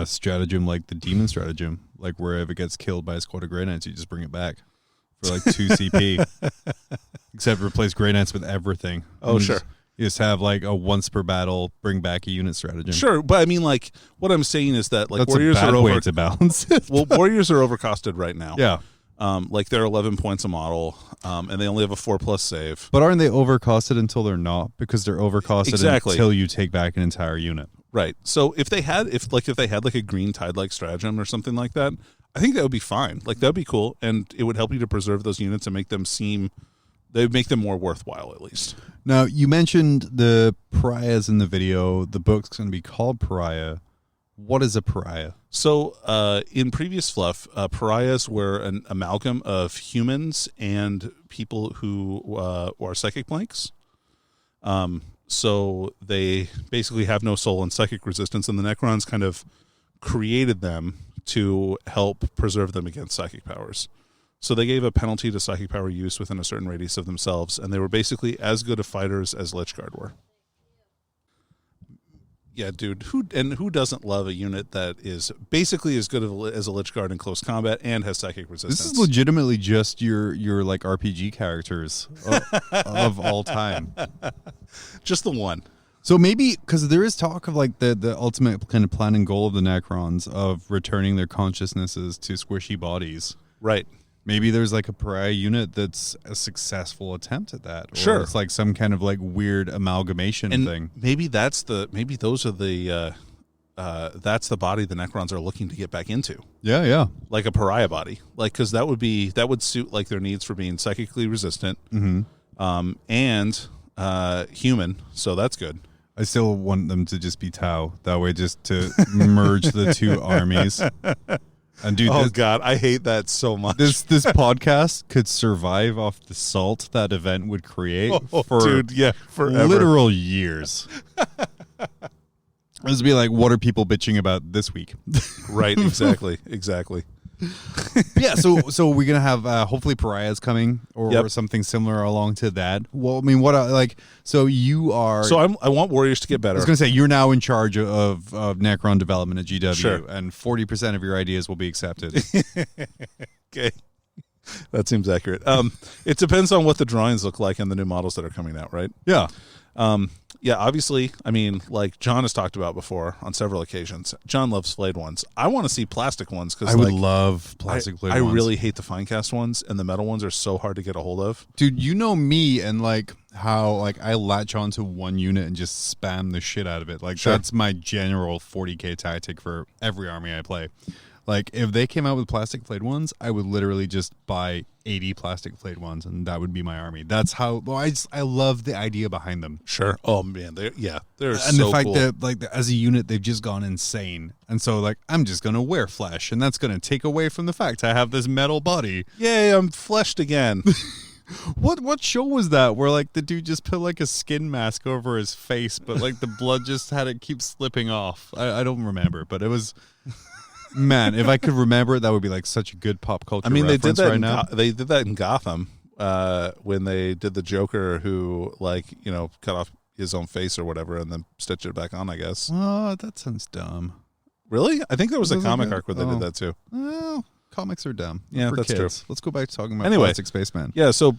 Stratagem like the demon stratagem, like where if it gets killed by a squad of Grey Knights, you just bring it back for like 2 CP. Except replace Grey Knights with everything. Oh, sure. You just have like a once per battle bring back a unit stratagem. Sure, but I mean, like what I'm saying is that like That's warriors a bad are way to balance it. Well, warriors are overcosted right now. Yeah. Like they're 11 points a model, and they only have a 4+ save. But aren't they overcosted until they're not? Because they're overcosted Exactly. until you take back an entire unit. Right. So if they had like a green tide-like stratagem or something like that, I think that would be fine. Like that would be cool, and it would help you to preserve those units and make them more worthwhile at least. Now, you mentioned the pariahs in the video. The book's going to be called Pariah. What is a pariah? So in previous fluff, pariahs were an amalgam of humans and people who are psychic blanks. So they basically have no soul and psychic resistance, and the Necrons kind of created them to help preserve them against psychic powers. So they gave a penalty to psychic power use within a certain radius of themselves, and they were basically as good of fighters as Lichguard were. Yeah, dude. Who doesn't love a unit that is basically as good as a Lichguard in close combat and has psychic resistance? This is legitimately just your like RPG characters of all time. Just the one. So maybe, because there is talk of like the ultimate kind of plan and goal of the Necrons of returning their consciousnesses to squishy bodies. Right. Maybe there's like a pariah unit that's a successful attempt at that. Or sure. It's like some kind of like weird amalgamation thing. Maybe that's the that's the body the Necrons are looking to get back into. Yeah, yeah. Like a pariah body. Like, because that would suit like their needs for being psychically resistant, and human. So that's good. I still want them to just be Tau. That way, just to merge the two armies. And dude, God, I hate that so much. This podcast could survive off the salt that event would create for forever. literal years. This would be like, what are people bitching about this week? Right, exactly. Yeah, so we're gonna have hopefully Pariah's coming or Yep. something similar along to that. Well, I mean, what like so you are. So I want Warriors to get better. I was gonna say you're now in charge of Necron development at GW, Sure. and 40% of your ideas will be accepted. Okay. That seems accurate. It depends on what the drawings look like and the new models that are coming out, right? Yeah. Yeah, obviously, I mean, like John has talked about before on several occasions, John loves flayed ones. I want to see plastic ones because I would love plastic flayed ones. I really hate the fine cast ones, and the metal ones are so hard to get a hold of. Dude, you know me and like how like I latch onto one unit and just spam the shit out of it. Like that's my general 40k tactic for every army I play. Like if they came out with plastic flayed ones, I would literally just buy 80 plastic flayed ones, and that would be my army. That's how. Well, I love the idea behind them. Sure. Oh man, they're and so the fact cool. that like as a unit they've just gone insane, and so like I'm just gonna wear flesh, and that's gonna take away from the fact I have this metal body. Yay, I'm fleshed again. What show was that where like the dude just put like a skin mask over his face, but like the blood just had to keep slipping off? I don't remember, but it was. Man, if I could remember it, that would be like such a good pop culture. I mean, they did that. Right now. They did that in Gotham when they did the Joker, who cut off his own face or whatever, and then stitched it back on. I guess. Oh, that sounds dumb. Really? I think there was a comic arc where they did Oh. that too. Well, comics are dumb. Yeah, for that's kids. true. Let's go back to talking about Anyway. Plastic Spaceman. Yeah. So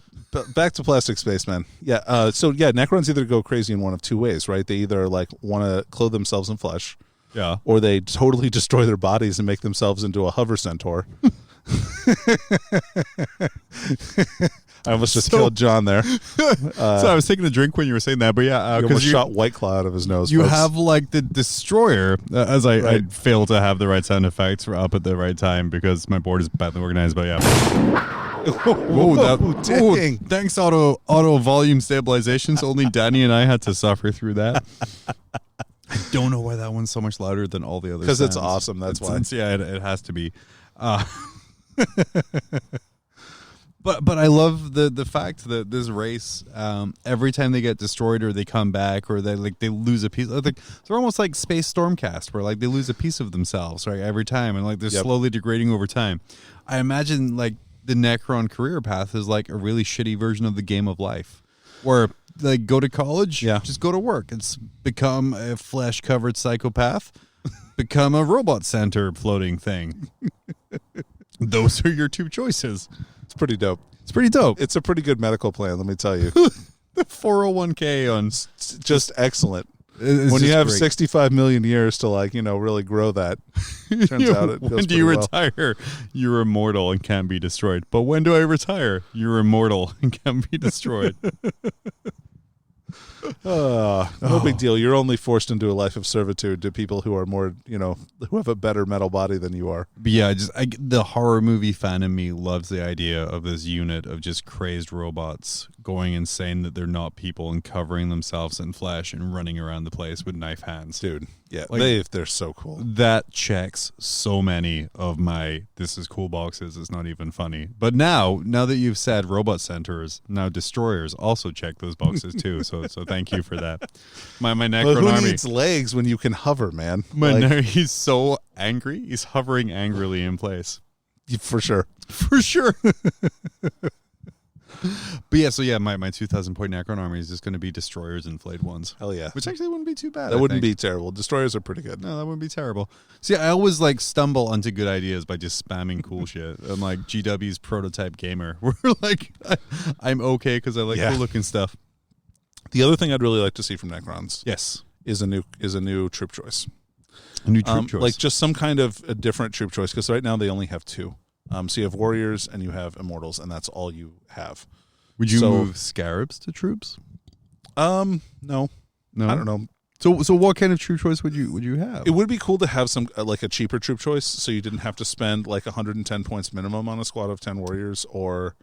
back to Plastic Spaceman. Yeah. Necrons either go crazy in one of two ways, right? They either like want to clothe themselves in flesh. Yeah. Or they totally destroy their bodies and make themselves into a hover centaur. I almost just killed John there. So I was taking a drink when you were saying that, but yeah, He because almost shot White Claw out of his nose. you folks. have like the destroyer, as I Right. failed to have the right sound effects up at the right time because my board is badly organized. But yeah, whoa, dang. thanks auto volume stabilizations. Only Danny and I had to suffer through that. I don't know why that one's so much louder than all the others. Because it's awesome. That's why. Yeah, it has to be. But I love the fact that this race, every time they get destroyed or they come back or they lose a piece, they're almost like Space Stormcast, where like they lose a piece of themselves, right, every time, and like they're slowly degrading over time. I imagine like the Necron career path is like a really shitty version of the Game of Life, where like go to college, just go to work. It's become a flesh covered psychopath, become a robot center floating thing. Those are your two choices. It's pretty dope. It's pretty dope. It's a pretty good medical plan, let me tell you. The 401k on It's just excellent. it's When you just have great. 65 million years to really grow that, turns out it goes when do pretty you well. retire? You're immortal and can't be destroyed. But when do I retire? You're immortal and can't be destroyed. No big deal. You're only forced into a life of servitude to people who are more, who have a better metal body than you are. But yeah, the horror movie fan in me loves the idea of this unit of just crazed robots going insane that they're not people and covering themselves in flesh and running around the place with knife hands. Dude, yeah, Like- they're so cool. That checks so many of my this is cool boxes. It's not even funny. But now that you've said robot centers, now destroyers also check those boxes too. So thank you for that. My Necron Well, who army. needs legs when you can hover, man? Like, He's so angry. He's hovering angrily in place. for sure. For sure. But yeah, my 2,000 point Necron army is just going to be destroyers and flayed ones. Hell yeah. Which actually wouldn't be too bad. That I wouldn't think. be terrible. Destroyers are pretty good. No, that wouldn't be terrible. See, I always like stumble onto good ideas by just spamming cool shit. I'm like GW's prototype gamer. We're like, I'm okay because I like cool looking stuff. The other thing I'd really like to see from Necrons Yes. is a new troop choice. A new troop choice. Like just some kind of a different troop choice, because right now they only have two. So you have warriors and you have immortals, and that's all you have. Would you move scarabs to troops? No, No, I don't know. So what kind of troop choice would you have? It would be cool to have some like a cheaper troop choice, so you didn't have to spend like 110 points minimum on a squad of 10 warriors, or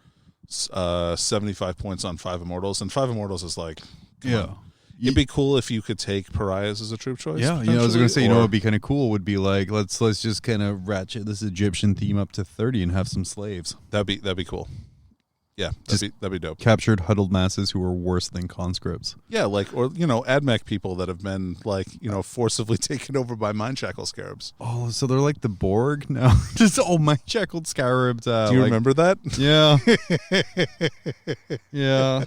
75 points on 5 immortals. And 5 immortals is like, come on. It'd be cool if you could take pariahs as a troop choice. Yeah, I was going to say, or- what would be kind of cool would be like, let's just kind of ratchet this Egyptian theme up to 30 and have some slaves. that'd be cool. Yeah, that'd be dope. Captured huddled masses who were worse than conscripts. Yeah, like, or, AdMech people that have been, like, forcibly taken over by mind shackle scarabs. Oh, so they're like the Borg now? Just mind shackled scarabs. Do you remember that? Yeah. Yeah.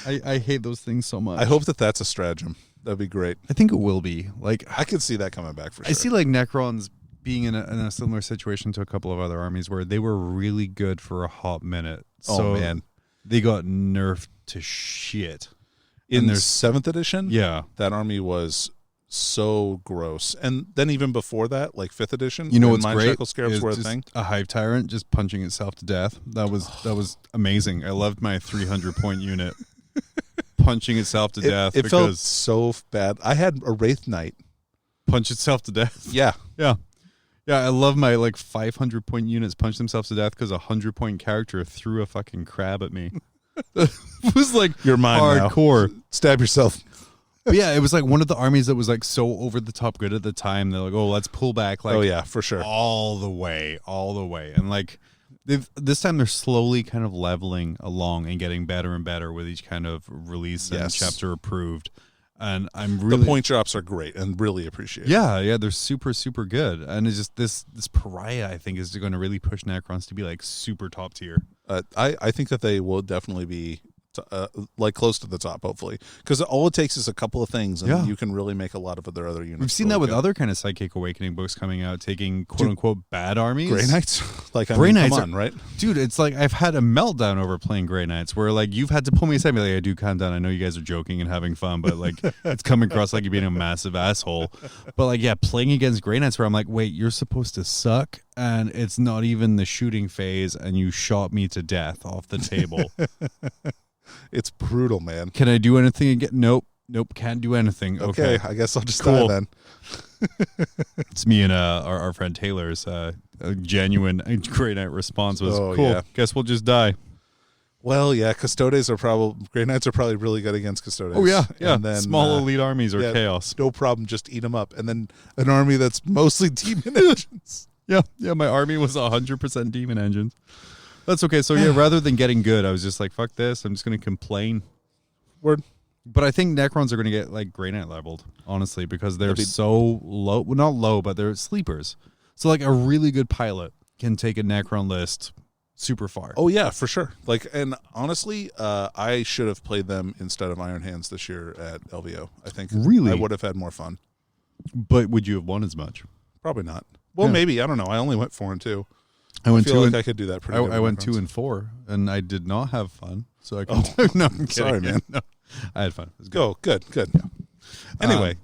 I hate those things so much. I hope that's a stratagem. That'd be great. I think it will be. Like, I could see that coming back for sure. I see like Necrons being in a similar situation to a couple of other armies where they were really good for a hot minute. So man, they got nerfed to shit. In their 7th edition, yeah, that army was so gross. And then even before that, like 5th edition, what's mind great shackle scarabs were a thing. A hive tyrant just punching itself to death. That was amazing. I loved my 300-point unit punching itself to death. It felt so bad. I had a Wraith Knight punch itself to death. Yeah. Yeah, I love my 500-point units punch themselves to death because a 100-point character threw a fucking crab at me. It was like you're mine hardcore. Now. Stab yourself. But yeah, it was like one of the armies that was like so over the top good at the time. They're like, oh, let's pull back. Like, oh yeah, for sure, all the way, and like this time they're slowly kind of leveling along and getting better and better with each kind of release and chapter approved. And I'm really the point drops are great and really appreciate. Yeah, they're super super good, and it's just this Pariah I think is going to really push Necrons to be like super top tier. I think that they will definitely be like close to the top, hopefully, because all it takes is a couple of things, and you can really make a lot of their other units. We've seen that with other kind of Psychic Awakening books coming out, taking quote unquote bad armies. Grey Knights, Grey Knights, come on, right, dude? It's like I've had a meltdown over playing Grey Knights, where like you've had to pull me aside, and be like, I do calm down. I know you guys are joking and having fun, but like it's coming across like you're being a massive asshole. But like, yeah, playing against Grey Knights, where I'm like, wait, you're supposed to suck, and it's not even the shooting phase, and you shot me to death off the table. It's brutal, man. Can I do anything again? Nope, can't do anything. Okay, I guess I'll just die then. It's me and our friend Taylor's a genuine Grey Knight response was, cool, yeah. Guess we'll just die. Well, yeah, Grey Knights are probably really good against Custodes. Oh, yeah. And then, small elite armies are chaos. No problem, just eat them up. And then an army that's mostly demon engines. Yeah, my army was 100% demon engines. That's okay. So, yeah, rather than getting good, I was just like, fuck this. I'm just going to complain. Word. But I think Necrons are going to get, like, Grey Knight leveled, honestly, because they're so low. Well, not low, but they're sleepers. So, like, a really good pilot can take a Necron list super far. Oh, yeah, for sure. Like, and honestly, I should have played them instead of Iron Hands this year at LVO. I think really? I would have had more fun. But would you have won as much? Probably not. Well, maybe. I don't know. I only went 4-2. I feel like I could do that pretty good. I went 2-4, and I did not have fun. So I can. No, I'm sorry, man. No, I had fun. It was good. Good. Yeah. Anyway,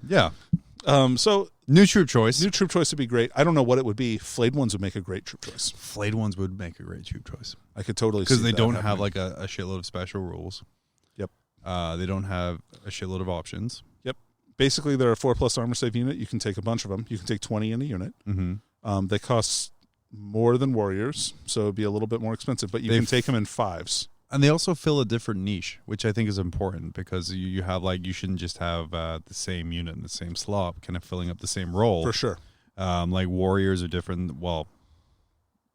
so new troop choice. New troop choice would be great. I don't know what it would be. Flayed ones would make a great troop choice. Flayed ones would make a great troop choice. I could totally see because they don't happening. have like a shitload of special rules. Yep. They don't have a shitload of options. Yep. Basically, they're a 4+ armor save unit. You can take a bunch of them. You can take 20 in a unit. Mm-hmm. They cost more than warriors, so it'd be a little bit more expensive, but you can take them in 5s. And they also fill a different niche, which I think is important because you have like, you shouldn't just have the same unit in the same slot, kind of filling up the same role. For sure. Like warriors are different. Well,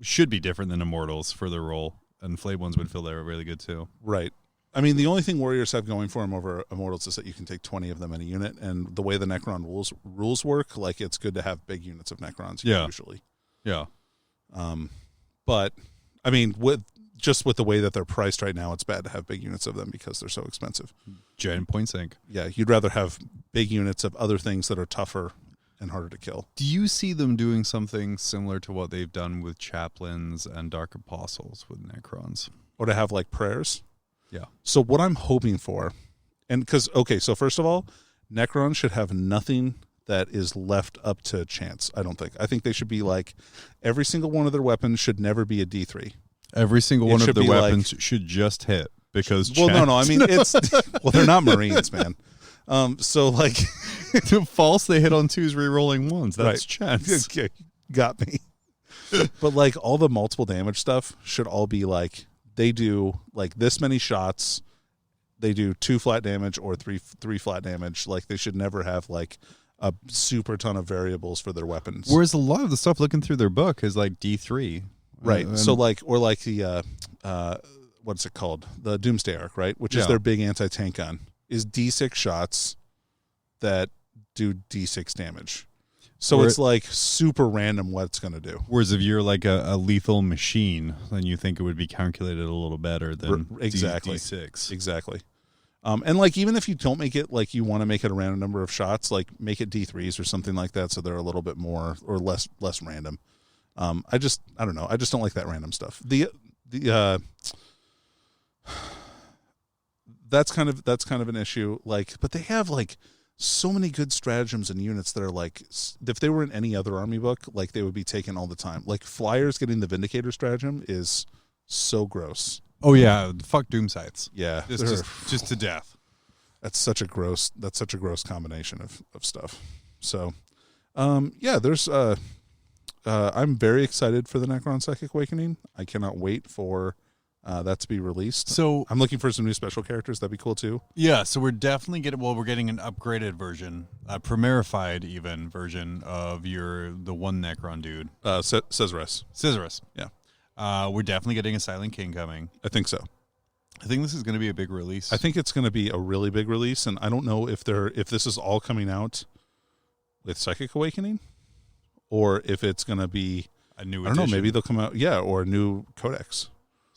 should be different than immortals for their role, and flayed ones would fill there really good too. Right. I mean, the only thing warriors have going for them over immortals is that you can take 20 of them in a unit, and the way the Necron rules work, like it's good to have big units of Necrons usually. Yeah. But I mean, with the way that they're priced right now, it's bad to have big units of them because they're so expensive. Giant point sink. Yeah, you'd rather have big units of other things that are tougher and harder to kill. Do you see them doing something similar to what they've done with chaplains and dark apostles with Necrons? Or to have like prayers? Yeah. So what I'm hoping for, so first of all, Necron should have nothing that is left up to chance, I don't think. I think they should be like, every single one of their weapons should never be a D3. Every single one of their weapons should just hit because no, I mean, it's, well, they're not Marines, man. So like, false, they hit on 2s, re-rolling 1s. That's chance. Okay, got me. But like all the multiple damage stuff should all be like, they do like this many shots, they do 2 flat damage or 3 flat damage. Like they should never have like a super ton of variables for their weapons. Whereas a lot of the stuff looking through their book is like D3. Right. So like, or like the what's it called? The Doomsday Arc, right? Which is Yeah. their big anti-tank gun, is D6 shots that do D6 damage. So it's like super random what it's going to do. Whereas if you're like a lethal machine, then you think it would be calculated a little better than Exactly. D6. Exactly. And like even if you don't make it like you want to make it a random number of shots, like make it D3s or something like that, so they're a little bit more or less random. I don't know. I just don't like that random stuff. That's kind of an issue. Like, but they have like so many good stratagems and units that are like, if they were in any other army book, like they would be taken all the time. Like Flyers getting the Vindicator stratagem is so gross. Oh yeah, fuck Doom Sights. Yeah, Just to death. That's such a gross combination of stuff. So, there's I'm very excited for the Necron Psychic Awakening. I cannot wait for that to be released. So I'm looking for some new special characters. That'd be cool too. Yeah, so we're definitely we're getting an upgraded version, a premierified even version of the one Necron dude. Caesarus. Yeah. We're definitely getting a Silent King coming. I think so. I think this is going to be a big release. I think it's going to be a really big release, and I don't know if this is all coming out with Psychic Awakening, or if it's going to be a new edition. I don't know, maybe they'll come out, or a new codex.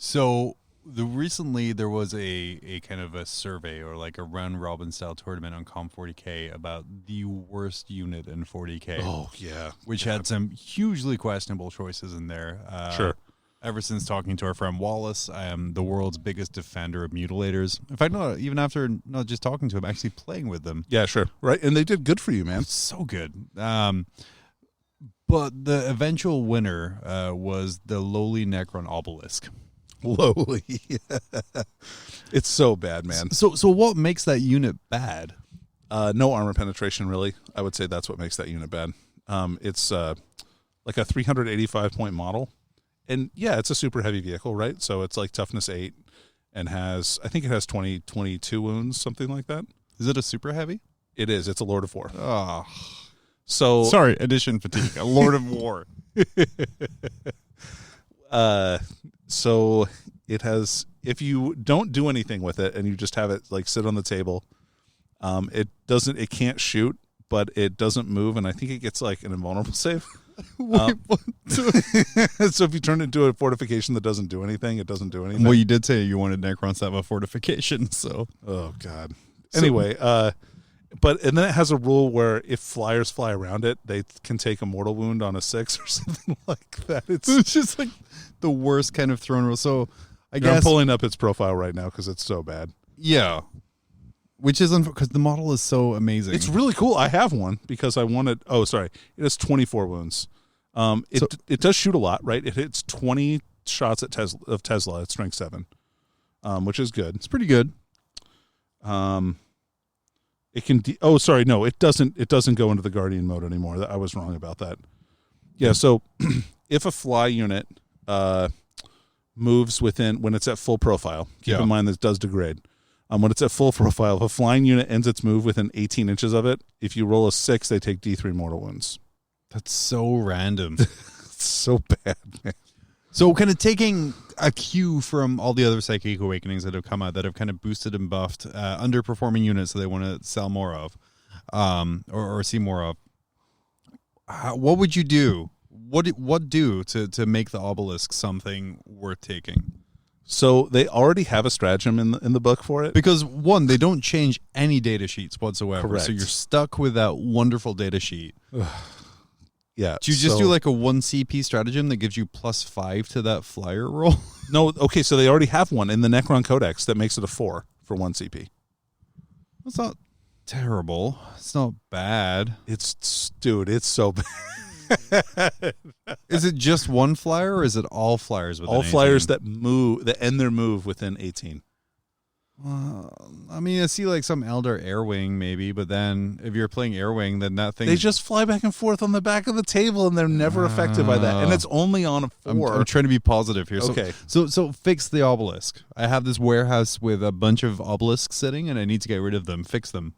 So recently there was a kind of a survey or like a round robin style tournament on Com40K about the worst unit in 40K. Oh yeah, which had some hugely questionable choices in there. Sure. Ever since talking to our friend Wallace, I am the world's biggest defender of mutilators. In fact, even after not just talking to him, actually playing with them. Yeah, sure. Right. And they did good for you, man. So good. But the eventual winner was the lowly Necron Obelisk. Lowly. It's so bad, man. So what makes that unit bad? No armor penetration, really. I would say that's what makes that unit bad. It's like a 385 point model. And yeah, it's a super heavy vehicle, right? So it's like toughness 8 and I think it has 22 wounds, something like that. Is it a super heavy? It is. It's a Lord of War. Oh. So sorry, edition fatigue. A Lord of War. So it has, if you don't do anything with it and you just have it like sit on the table, it can't shoot, but it doesn't move. And I think it gets like an invulnerable save. Wait, what? So if you turn it into a fortification that doesn't do anything, it doesn't do anything. Well, you did say you wanted Necrons to have a fortification, so. Oh, God. Anyway, and then it has a rule where if flyers fly around it, they can take a mortal wound on a 6 or something like that. It's just like the worst kind of throne rule. So I guess I'm pulling up its profile right now because it's so bad. Yeah. Which isn't because the model is so amazing. It's really cool. I have one because I wanted. Oh, sorry. It has 24 wounds. It does shoot a lot, right? It hits 20 shots at Tesla at strength 7, which is good. It's pretty good. It can. It doesn't. It doesn't go into the Guardian mode anymore. I was wrong about that. Yeah. So if a fly unit moves when it's at full profile, keep in mind this does degrade. When it's at full profile, if a flying unit ends its move within 18 inches of it, if you roll a 6, they take D3 mortal wounds. That's so random. It's so bad, man. So kind of taking a cue from all the other Psychic Awakenings that have come out that have kind of boosted and buffed underperforming units that they want to sell more of or see more of. What would you do? What do to make the Obelisk something worth taking? So they already have a stratagem in the book for it. Because, one, they don't change any data sheets whatsoever. Correct. So you're stuck with that wonderful data sheet. Yeah. Do you just do like a 1 CP stratagem that gives you +5 to that flyer roll? No, okay, so they already have one in the Necron Codex that makes it a 4 for 1 CP. That's not terrible. It's not bad. It's so bad. Is it just one flyer or is it all flyers within all 18? Flyers that end their move within 18? I mean, I see like some Eldar Airwing maybe, but then if you're playing Airwing, then that thing... They just fly back and forth on the back of the table and they're never affected by that. And it's only on a 4. I'm trying to be positive here. Okay. So fix the obelisk. I have this warehouse with a bunch of obelisks sitting and I need to get rid of them. Fix them.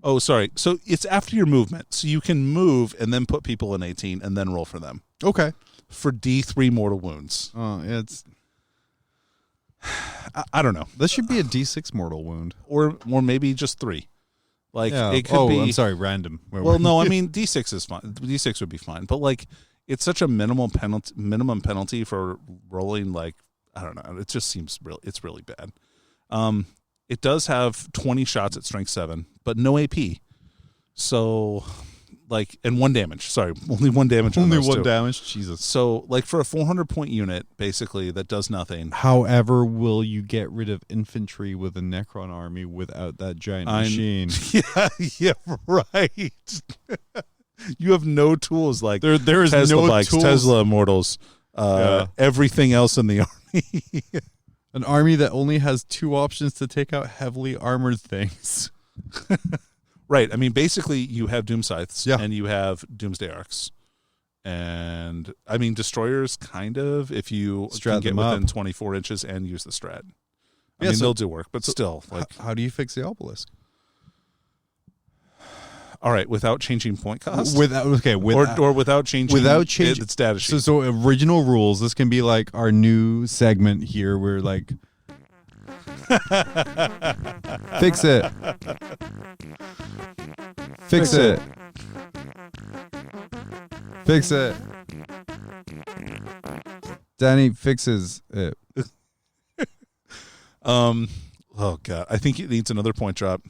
Oh, sorry. So it's after your movement. So you can move and then put people in 18 and then roll for them. Okay. For D3 mortal wounds. Oh, it's... I don't know. This should be a D6 mortal wound. Or maybe just 3. Like, Yeah. it could be... I'm sorry, random. Well, no, I mean, D6 is fine. D6 would be fine. But, like, it's such a minimum penalty for rolling, like, I don't know. It just seems it's really bad. It does have 20 shots at strength 7, but no AP. So, like, and 1 damage. Sorry, only 1 damage. Only on those 1 two. damage? Jesus. So, like, for a 400-point unit, basically, that does nothing. However, will you get rid of infantry with a Necron army without that giant machine? Yeah, right. You have no tools like There is Tesla no bikes, tools. Tesla Immortals, everything else in the army. An army that only has 2 options to take out heavily armored things. Right. I mean, basically, you have Doom Scythes Yeah. and you have Doomsday Arcs. And, I mean, Destroyers, kind of, if you Strat can get them within up. 24 inches and use the strat. I Yeah, mean, so- they'll do work, but still. Like, How do you fix the Obelisk? all right, without changing point cost? Or without changing its data sheet. So original rules. This can be like our new segment here. Where like, fix it, fix it, fix it. Danny fixes it. Oh, God. I think it needs another point drop.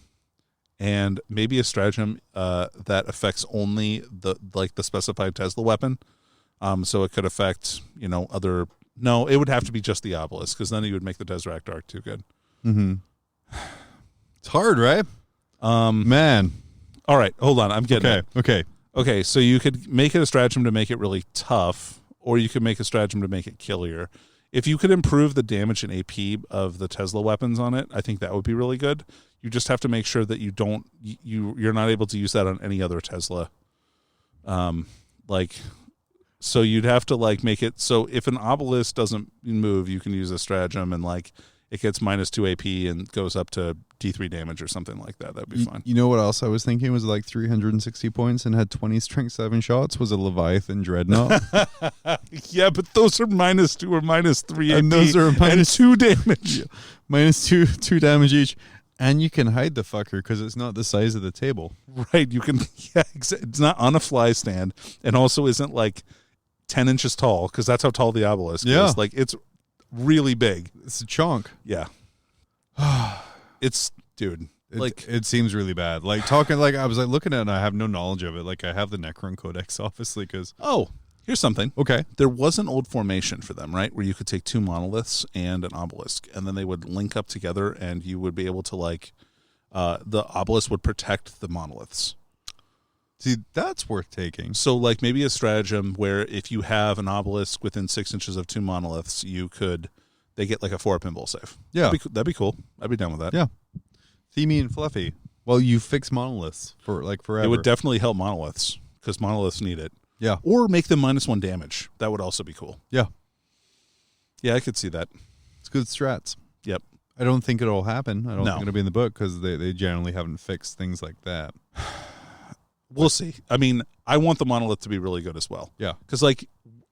And maybe a stratagem that affects only the specified Tesla weapon. So it could affect, other... No, it would have to be just the Obelisk, because then you would make the Tesseract arc too good. Mm-hmm. It's hard, right? Man. All right, hold on. I'm getting it. Okay. So you could make it a stratagem to make it really tough, or you could make a stratagem to make it killier. If you could improve the damage and AP of the Tesla weapons on it, I think that would be really good. You just have to make sure that you're not able to use that on any other Tesla. So you'd have to make it so if an Obelisk doesn't move, you can use a stratagem and it gets -2 AP and goes up to D3 damage or something like that. That'd be fine. You know what else I was thinking was 360 points and had 20 strength 7 shots was a Leviathan Dreadnought. Yeah, but those are -2 or -3 And AP those are and 2 damage. -2 damage each. And you can hide the fucker because it's not the size of the table. Right, you can. Yeah, it's not on a fly stand, and also isn't 10 inches tall because that's how tall the Obelisk is. It's really big. It's a chunk. Yeah, it's dude. It seems really bad. I was looking at it and I have no knowledge of it. I have the Necron Codex obviously because here's something. Okay, there was an old formation for them, right, where you could take 2 monoliths and an obelisk, and then they would link up together, and you would be able to the obelisk would protect the monoliths. See, that's worth taking. So, maybe a stratagem where if you have an obelisk within 6 inches of 2 monoliths, they get a 4-pinball save. Yeah, that'd be cool. I'd be down with that. Yeah, themey and fluffy. Well, you fix monoliths for forever. It would definitely help monoliths because monoliths need it. Yeah. Or make them -1 damage. That would also be cool. Yeah. Yeah, I could see that. It's good strats. Yep. I don't think it'll happen. I don't think it'll be in the book because they generally haven't fixed things like that. We'll see. I mean, I want the monolith to be really good as well. Yeah. Because,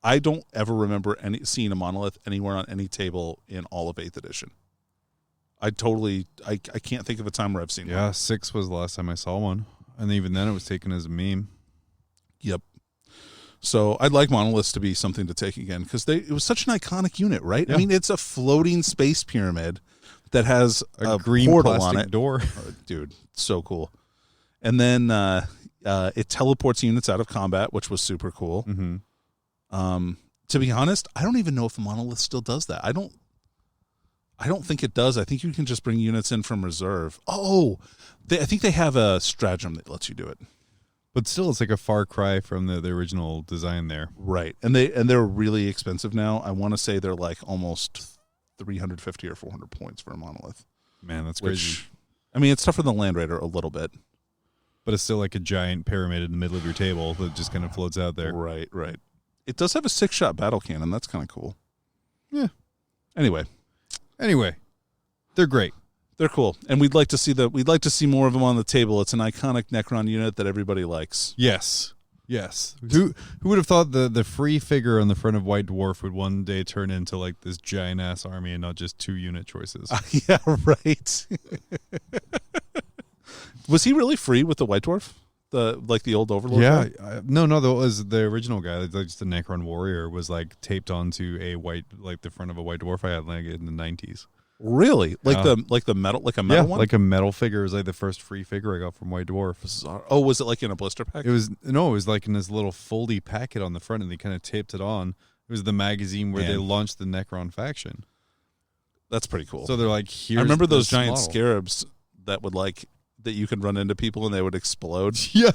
I don't ever remember seeing a monolith anywhere on any table in all of 8th edition. I can't think of a time where I've seen one. Yeah, 6 was the last time I saw one. And even then it was taken as a meme. Yep. So I'd like monoliths to be something to take again because it was such an iconic unit, right? Yeah. I mean, it's a floating space pyramid that has a green portal plastic on it. door. Oh, dude, so cool. And then it teleports units out of combat, which was super cool. Mm-hmm. To be honest, I don't even know if a monolith still does that. I don't think it does. I think you can just bring units in from reserve. I think they have a stratagem that lets you do it. But still, it's a far cry from the original design there. Right. And they're really expensive now. I want to say they're almost 350 or 400 points for a monolith. Man, that's crazy. I mean, it's tougher than Land Raider a little bit. But it's still a giant pyramid in the middle of your table that just kind of floats out there. Right. It does have a 6-shot battle cannon. That's kind of cool. Yeah. Anyway, they're great. They're cool, and we'd like to see more of them on the table. It's an iconic Necron unit that everybody likes. Yes. Yes. Who would have thought the free figure on the front of White Dwarf would one day turn into like this giant ass army and not just 2 unit choices? Yeah, right. Was he really free with the White Dwarf? The old Overlord? Yeah. No, that was the original guy. Like just the Necron warrior was like taped onto the front of a White Dwarf I had like in the 90s. Really? Like the metal, like a metal one? Like a metal figure. It was like the first free figure I got from White Dwarf. Bizarre. Oh, was it like in a blister pack? It was like in this little foldy packet on the front, and they kind of taped it on. It was the magazine where they launched the Necron faction. That's pretty cool. So they're like, here's I remember those giant model. scarabs that would that you could run into people and they would explode. Yeah.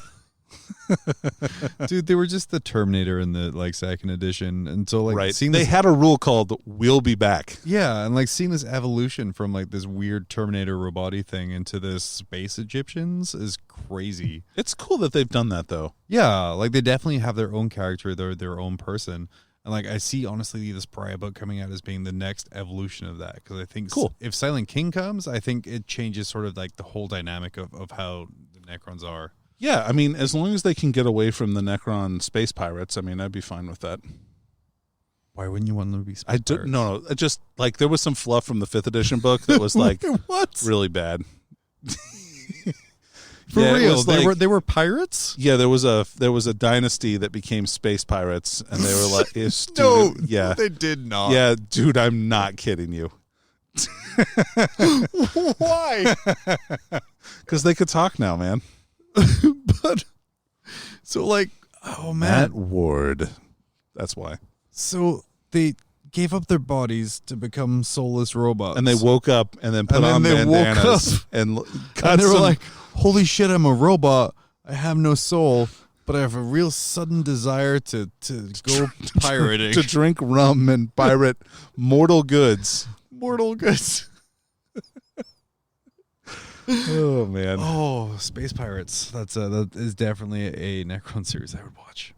Dude, they were just the Terminator in the like second edition. And so like right. They had a rule called "We'll be back." Yeah, and like seeing this evolution from like this weird Terminator robot-y thing into this space Egyptians is crazy. It's cool that they've done that though. Yeah, like they definitely have their own character, they're their own person. And like I see honestly this Pariah book coming out as being the next evolution of that, because I think if Silent King comes, I think it changes sort of like the whole dynamic of how the Necrons are. Yeah, I mean, as long as they can get away from the Necron space pirates, I mean, I'd be fine with that. Why wouldn't you want them to be space pirates? No, just like there was some fluff from the 5th edition book that was like what? Really bad. For real, they were pirates? Yeah, there was a dynasty that became space pirates, and they were like, no, they did not. Yeah, dude, I'm not kidding you. Why? Because they could talk now, man. But so like, oh man, Matt Ward. That's why. So they gave up their bodies to become soulless robots, and they woke up and then put on bandanas and they were like, "Holy shit, I'm a robot. I have no soul, but I have a real sudden desire to go pirating, to drink rum and pirate mortal goods." Mortal goods. Oh man! Oh, space pirates. That is definitely a Necron series I would watch.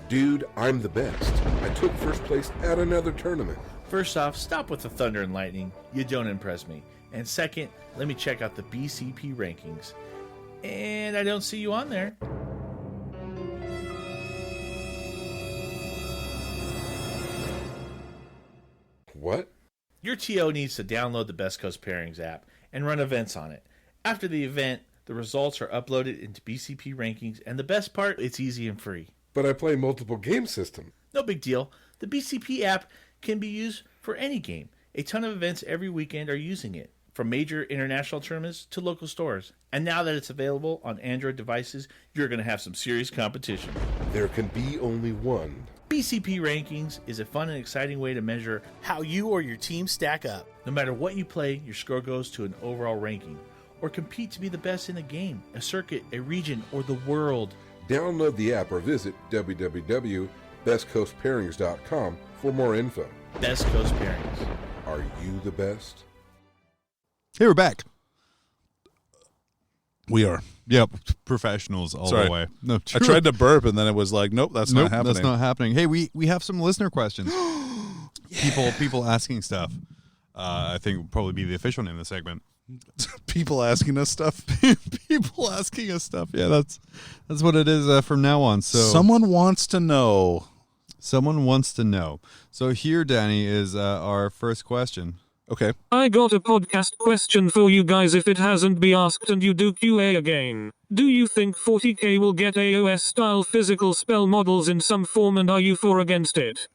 Dude, I'm the best. I took first place at another tournament. First off, stop with the thunder and lightning. You don't impress me. And second, let me check out the BCP rankings. And I don't see you on there. What? Your TO needs to download the Best Coast Pairings app and run events on it. After the event, the results are uploaded into BCP rankings, and the best part, it's easy and free. But I play multiple game systems. No big deal. The BCP app can be used for any game. A ton of events every weekend are using it, from major international tournaments to local stores. And now that it's available on Android devices, you're going to have some serious competition. There can be only one. BCP Rankings is a fun and exciting way to measure how you or your team stack up. No matter what you play, your score goes to an overall ranking, or compete to be the best in a game, a circuit, a region, or the world. Download the app or visit www.bestcoastpairings.com for more info. Best Coast Pairings. Are you the best? Hey, we're back. We are. Yep, professionals all the way. No, I tried to burp and then it was like, nope, that's not happening. That's not happening. Hey, we have some listener questions. People asking stuff. I think will probably be the official name of the segment. People asking us stuff. People asking us stuff. Yeah, that's what it is from now on. So someone wants to know. Someone wants to know. So here, Danny, is our first question. Okay. I got a podcast question for you guys if it hasn't been asked and you do QA again. Do you think 40k will get AOS-style physical spell models in some form, and are you for or against it?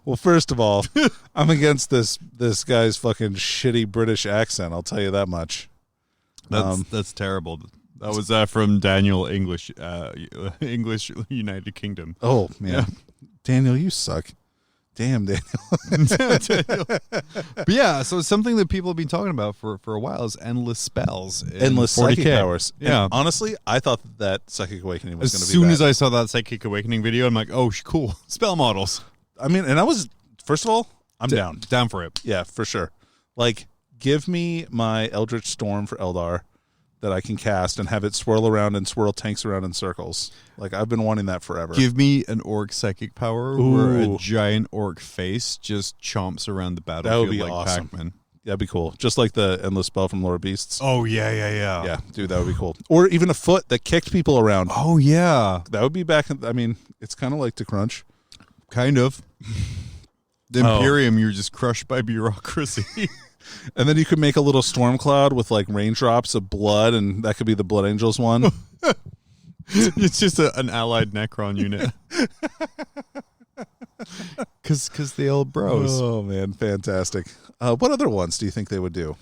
Well, first of all, I'm against this guy's fucking shitty British accent, I'll tell you that much. That's terrible. That was from Daniel English United Kingdom. Oh, man. Yeah. Daniel, you suck. Damn, Daniel. But yeah, so it's something that people have been talking about for a while is endless spells. Endless psychic powers. Yeah. And honestly, I thought that Psychic Awakening was going to be As soon as I saw that Psychic Awakening video, I'm like, oh, cool. Spell models. I mean, and I was, first of all, I'm down. Down for it. Yeah, for sure. Like, give me my Eldritch Storm for Eldar that I can cast and have it swirl around and swirl tanks around in circles. Like, I've been wanting that forever. Give me an orc psychic power where a giant orc face just chomps around the battlefield like awesome. Pac-Man. That'd be cool. Just like the endless spell from Lore of Beasts. Oh, yeah. Yeah, dude, that would be cool. Or even a foot that kicked people around. Oh, yeah. That would be back. I mean, it's kind of like to crunch. Kind of. The Imperium, you're just crushed by bureaucracy. And then you could make a little storm cloud with like raindrops of blood, and that could be the Blood Angels one. It's just an allied Necron unit. Because the old bros. Oh, man, fantastic. What other ones do you think they would do?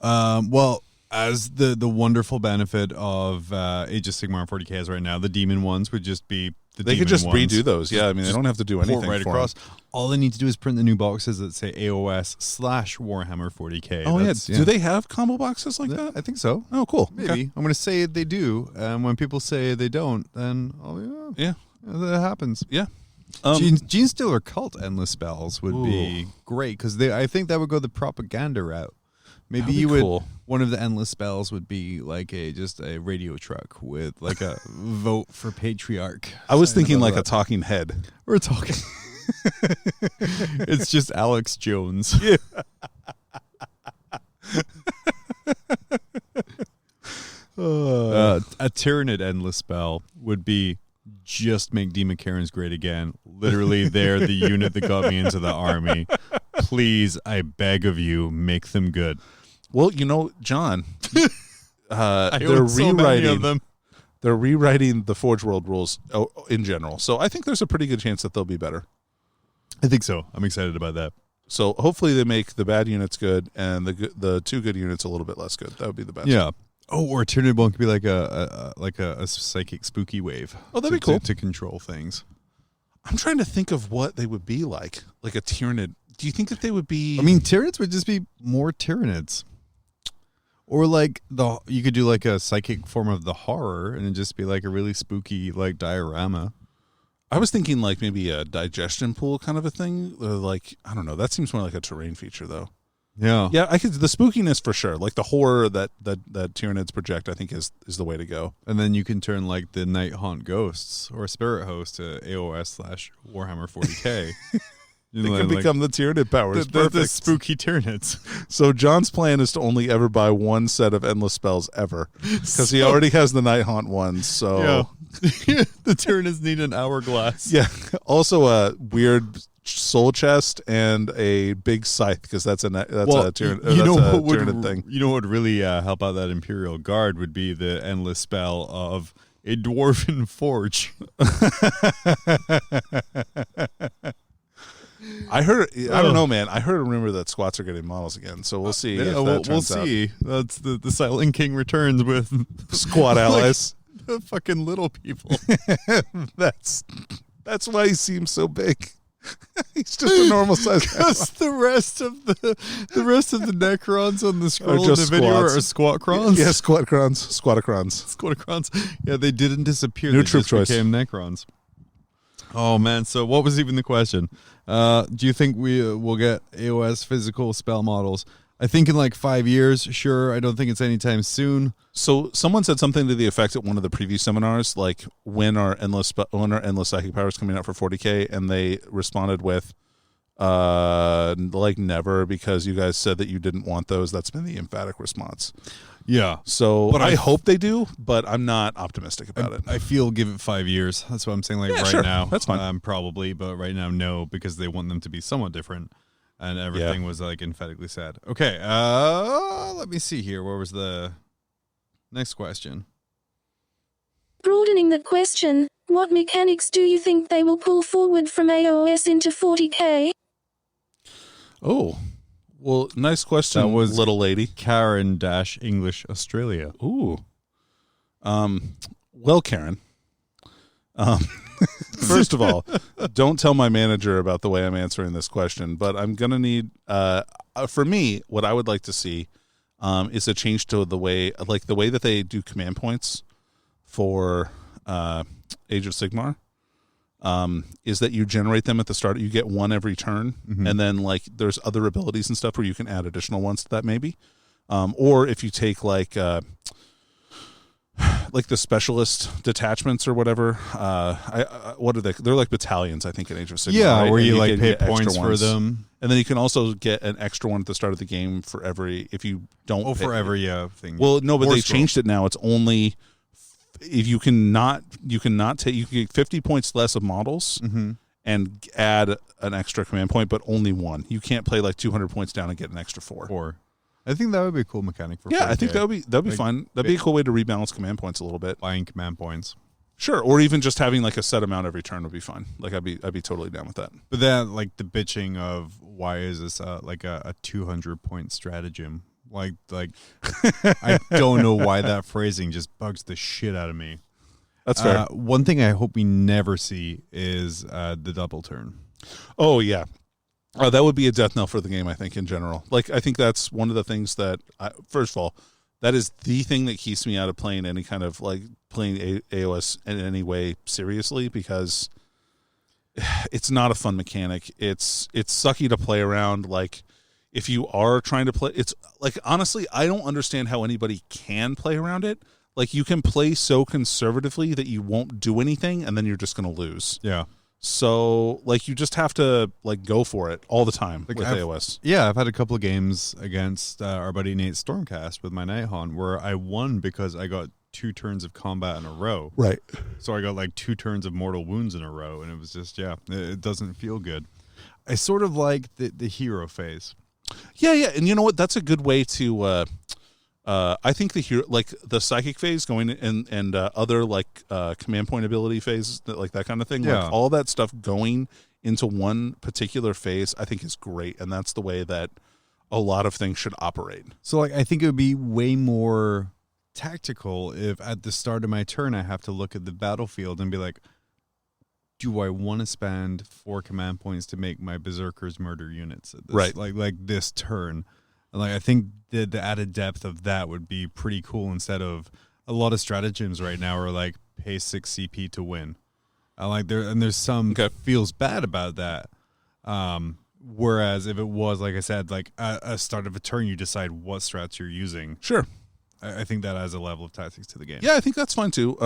Well, as the wonderful benefit of Age of Sigmar and 40K is right now, the demon ones would just be the They could demon just ones. redo those. Yeah, I mean, they don't have to do anything right for across. them. All they need to do is print the new boxes that say AOS/Warhammer 40K. Oh, yeah. Do they have combo boxes like that? I think so. Oh, cool. Maybe. Okay. I'm going to say they do. And when people say they don't, then, Yeah. that happens. Yeah. Gene Stealer Cult Endless Spells would be great because I think that would go the propaganda route. Maybe That'd be you would. cool. One of the endless spells would be like just a radio truck with like a vote for patriarch. I was sign thinking above like a that. talking head. We're talking. It's just Alex Jones. Yeah. A Tyranid endless spell would be just make Demon Karens great again. Literally, they're the unit that got me into the army. Please, I beg of you, make them good. Well, John, they're own so many of them. They're rewriting the Forge World rules in general. So I think there's a pretty good chance that they'll be better. I think so. I'm excited about that. So hopefully they make the bad units good and the two good units a little bit less good. That would be the best. Yeah. Oh, or Tyranid one could be like a psychic spooky wave. Oh, that'd be cool to control things. I'm trying to think of what they would be like a Tyranid. Do you think that they would be? I mean, Tyranids would just be more Tyranids. Or like you could do like a psychic form of the horror and it'd just be like a really spooky like diorama. I was thinking like maybe a digestion pool kind of a thing. Or like, I don't know. That seems more like a terrain feature though. Yeah. Yeah, I could the spookiness for sure. Like the horror that Tyranids project, I think is the way to go. And then you can turn like the Night Haunt Ghosts or Spirit Host to AOS/Warhammer 40K. They can become the Tyranid powers. The spooky Tyranids. So John's plan is to only ever buy one set of endless spells ever, because he already has the Night Haunt ones. So the Tyranids need an hourglass. Yeah. Also a weird soul chest and a big scythe, because that's a Tyranid thing. You know what would really help out that Imperial Guard would be the endless spell of a Dwarven Forge. I don't know, man. I heard a rumor that squats are getting models again, so we'll see. We'll see. That's the Silent King returns with squat allies, like the fucking little people. That's why he seems so big. He's just a normal size. Because the rest of the Necrons on the scroll in the just video squats. are squatcrons. Yeah, squatacrons. Squatacrons. Yeah, they didn't disappear. New They troop just choice. became Necrons. Oh man! So what was even the question? Do you think we will get AOS physical spell models? I think in like 5 years. Sure. I don't think it's anytime soon. So someone said something to the effect at one of the preview seminars, like when are endless psychic powers coming out for 40K, and they responded with, like never, because you guys said that you didn't want those. That's been the emphatic response. Yeah. So But I hope they do, but I'm not optimistic about it. I feel give it 5 years. That's what I'm saying. Like Yeah, right sure. now, That's fine. probably, but right now, no, because they want them to be somewhat different, and everything was like emphatically said. Okay. Let me see here. Where was the next question? Broadening that question, what mechanics do you think they will pull forward from AOS into 40K? Oh, well, nice question. That was little lady. Karen English Australia. Ooh. Well, Karen. First of all, don't tell my manager about the way I'm answering this question, but I'm going to need, for me, what I would like to see is a change to the way that they do command points for Age of Sigmar. Is that you generate them at the start. You get one every turn, and then like there's other abilities and stuff where you can add additional ones to that maybe. Or if you take like like the specialist detachments or whatever. What are they? They're like battalions, I think, in Age of Sigmar. Yeah, right? where And you like can pay get extra points for ones. them. And then you can also get an extra one at the start of the game for every, if you don't. For every thing. Well, no, but Or they scroll. changed it now. It's only if you cannot take, you can get 50 points less of models and add an extra command point, but only one. You can't play like 200 points down and get an extra 4. I think that would be a cool mechanic for 40K. I 40K. think that'd be fun. That'd be a cool way to rebalance command points a little bit. Buying command points. Sure, or even just having like a set amount every turn would be fine. Like I'd be totally down with that. But then like the bitching of why is this like a 200 point stratagem? Like I don't know why that phrasing just bugs the shit out of me. That's fair. One thing I hope we never see is the double turn. Oh yeah. That would be a death knell for the game, I think, in general. Like, I think that's one of the things that, first of all, that is the thing that keeps me out of playing any kind of, like, playing AOS in any way seriously, because it's not a fun mechanic. It's sucky to play around. Like, if you are trying to play, it's, like, honestly, I don't understand how anybody can play around it. Like, you can play so conservatively that you won't do anything, and then you're just going to lose. Yeah. So, like, you just have to, like, go for it all the time with AOS. Yeah, I've had a couple of games against our buddy Nate Stormcast with my Nighthaunt where I won because I got 2 turns of combat in a row. Right. So I got, like, 2 turns of mortal wounds in a row, and it was just, it doesn't feel good. I sort of like the hero phase. Yeah, and you know what? That's a good way to... I think the hero, like the psychic phase going and other like command point ability phases, like that kind of thing, like all that stuff going into one particular phase, I think is great, and that's the way that a lot of things should operate. So like I think it would be way more tactical if at the start of my turn I have to look at the battlefield and be like, do I want to spend 4 command points to make my berserkers murder units at this, right? Like this turn. Like I think the added depth of that would be pretty cool instead of a lot of stratagems right now are like pay 6 CP to win. I like there's some feels bad about that. Whereas if it was like I said, like a start of a turn, you decide what strats you're using. Sure. I think that adds a level of tactics to the game. Yeah, I think that's fine too.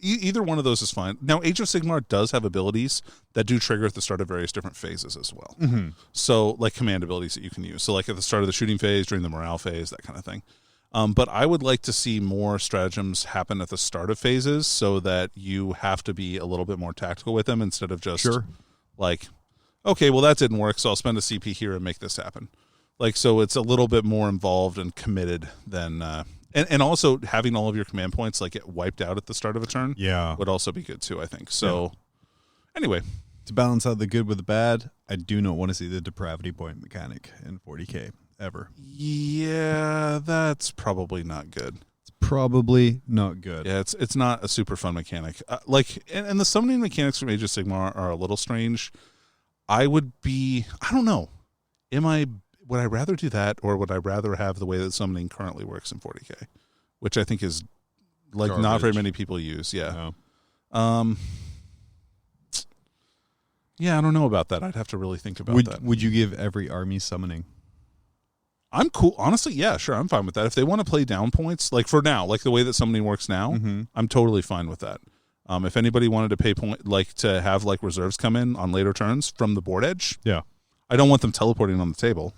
Either one of those is fine. Now, Age of Sigmar does have abilities that do trigger at the start of various different phases as well. Mm-hmm. So, like command abilities that you can use. So, like at the start of the shooting phase, during the morale phase, that kind of thing. But I would like to see more stratagems happen at the start of phases so that you have to be a little bit more tactical with them instead of just like, okay, well, that didn't work, so I'll spend a CP here and make this happen. Like, so it's a little bit more involved and committed than, and also having all of your command points like get wiped out at the start of a turn, would also be good too, I think. So, anyway, to balance out the good with the bad, I do not want to see the depravity point mechanic in 40K ever. Yeah, that's probably not good. It's probably not good. Yeah, it's not a super fun mechanic. And the summoning mechanics from Age of Sigmar are a little strange. I don't know. Would I rather do that, or would I rather have the way that summoning currently works in 40K, which I think is like garbage. Not very many people use. Yeah. No. Yeah, I don't know about that. I'd have to really think about that. Would you give every army summoning? I'm cool. Honestly, yeah, sure. I'm fine with that. If they want to play down points, like for now, like the way that summoning works now, I'm totally fine with that. If anybody wanted to pay point, like to have like reserves come in on later turns from the board edge, I don't want them teleporting on the table.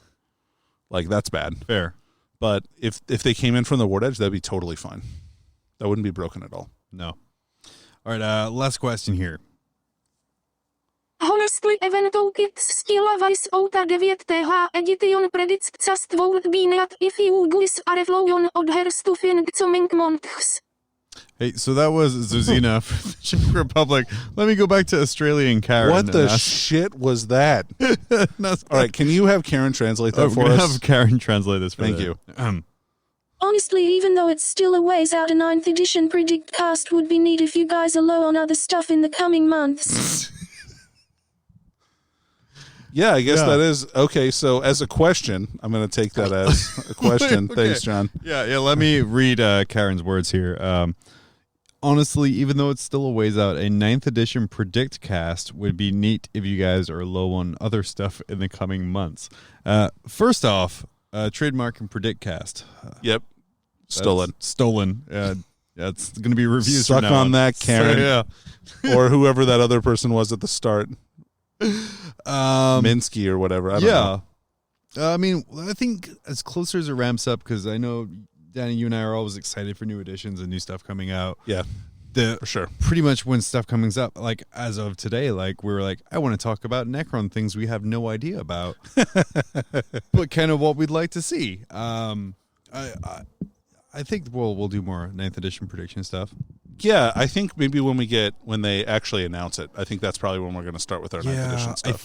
Like, that's bad. Fair. But if they came in from the ward edge, that'd be totally fine. That wouldn't be broken at all. No. All right, last question here. Honestly, eventual kits stila vice outa 9th edition predicts just would be not if you guys are flown od her stuffing coming months. Hey, so that was Zuzina from the Czech Republic. Let me go back to Australian Karen. What the shit was that? All right, can you have Karen translate that for us? Have Karen translate this for Thank you. Honestly, even though it's still a ways out, a 9th edition predict cast would be neat if you guys are low on other stuff in the coming months. Yeah, I guess that is okay. So, as a question, I'm going to take that as a question. Okay. Thanks, John. Yeah. Let me read Karen's words here. Honestly, even though it's still a ways out, a 9th edition predict cast would be neat if you guys are low on other stuff in the coming months. First off, trademark and predict cast. Yep. Stolen. Yeah, it's going to be reviews. Suck from now on that, Karen. So, Or whoever that other person was at the start. Minsky or whatever. I don't know. I mean, I think as closer as it ramps up, because I know, Danny, you and I are always excited for new editions and new stuff coming out. Yeah, for sure. Pretty much when stuff comes up, like as of today, like we're like, I want to talk about Necron things we have no idea about, but kind of what we'd like to see. I think we'll do more 9th edition prediction stuff. Yeah, I think maybe when they actually announce it, I think that's probably when we're going to start with our 9th edition stuff. I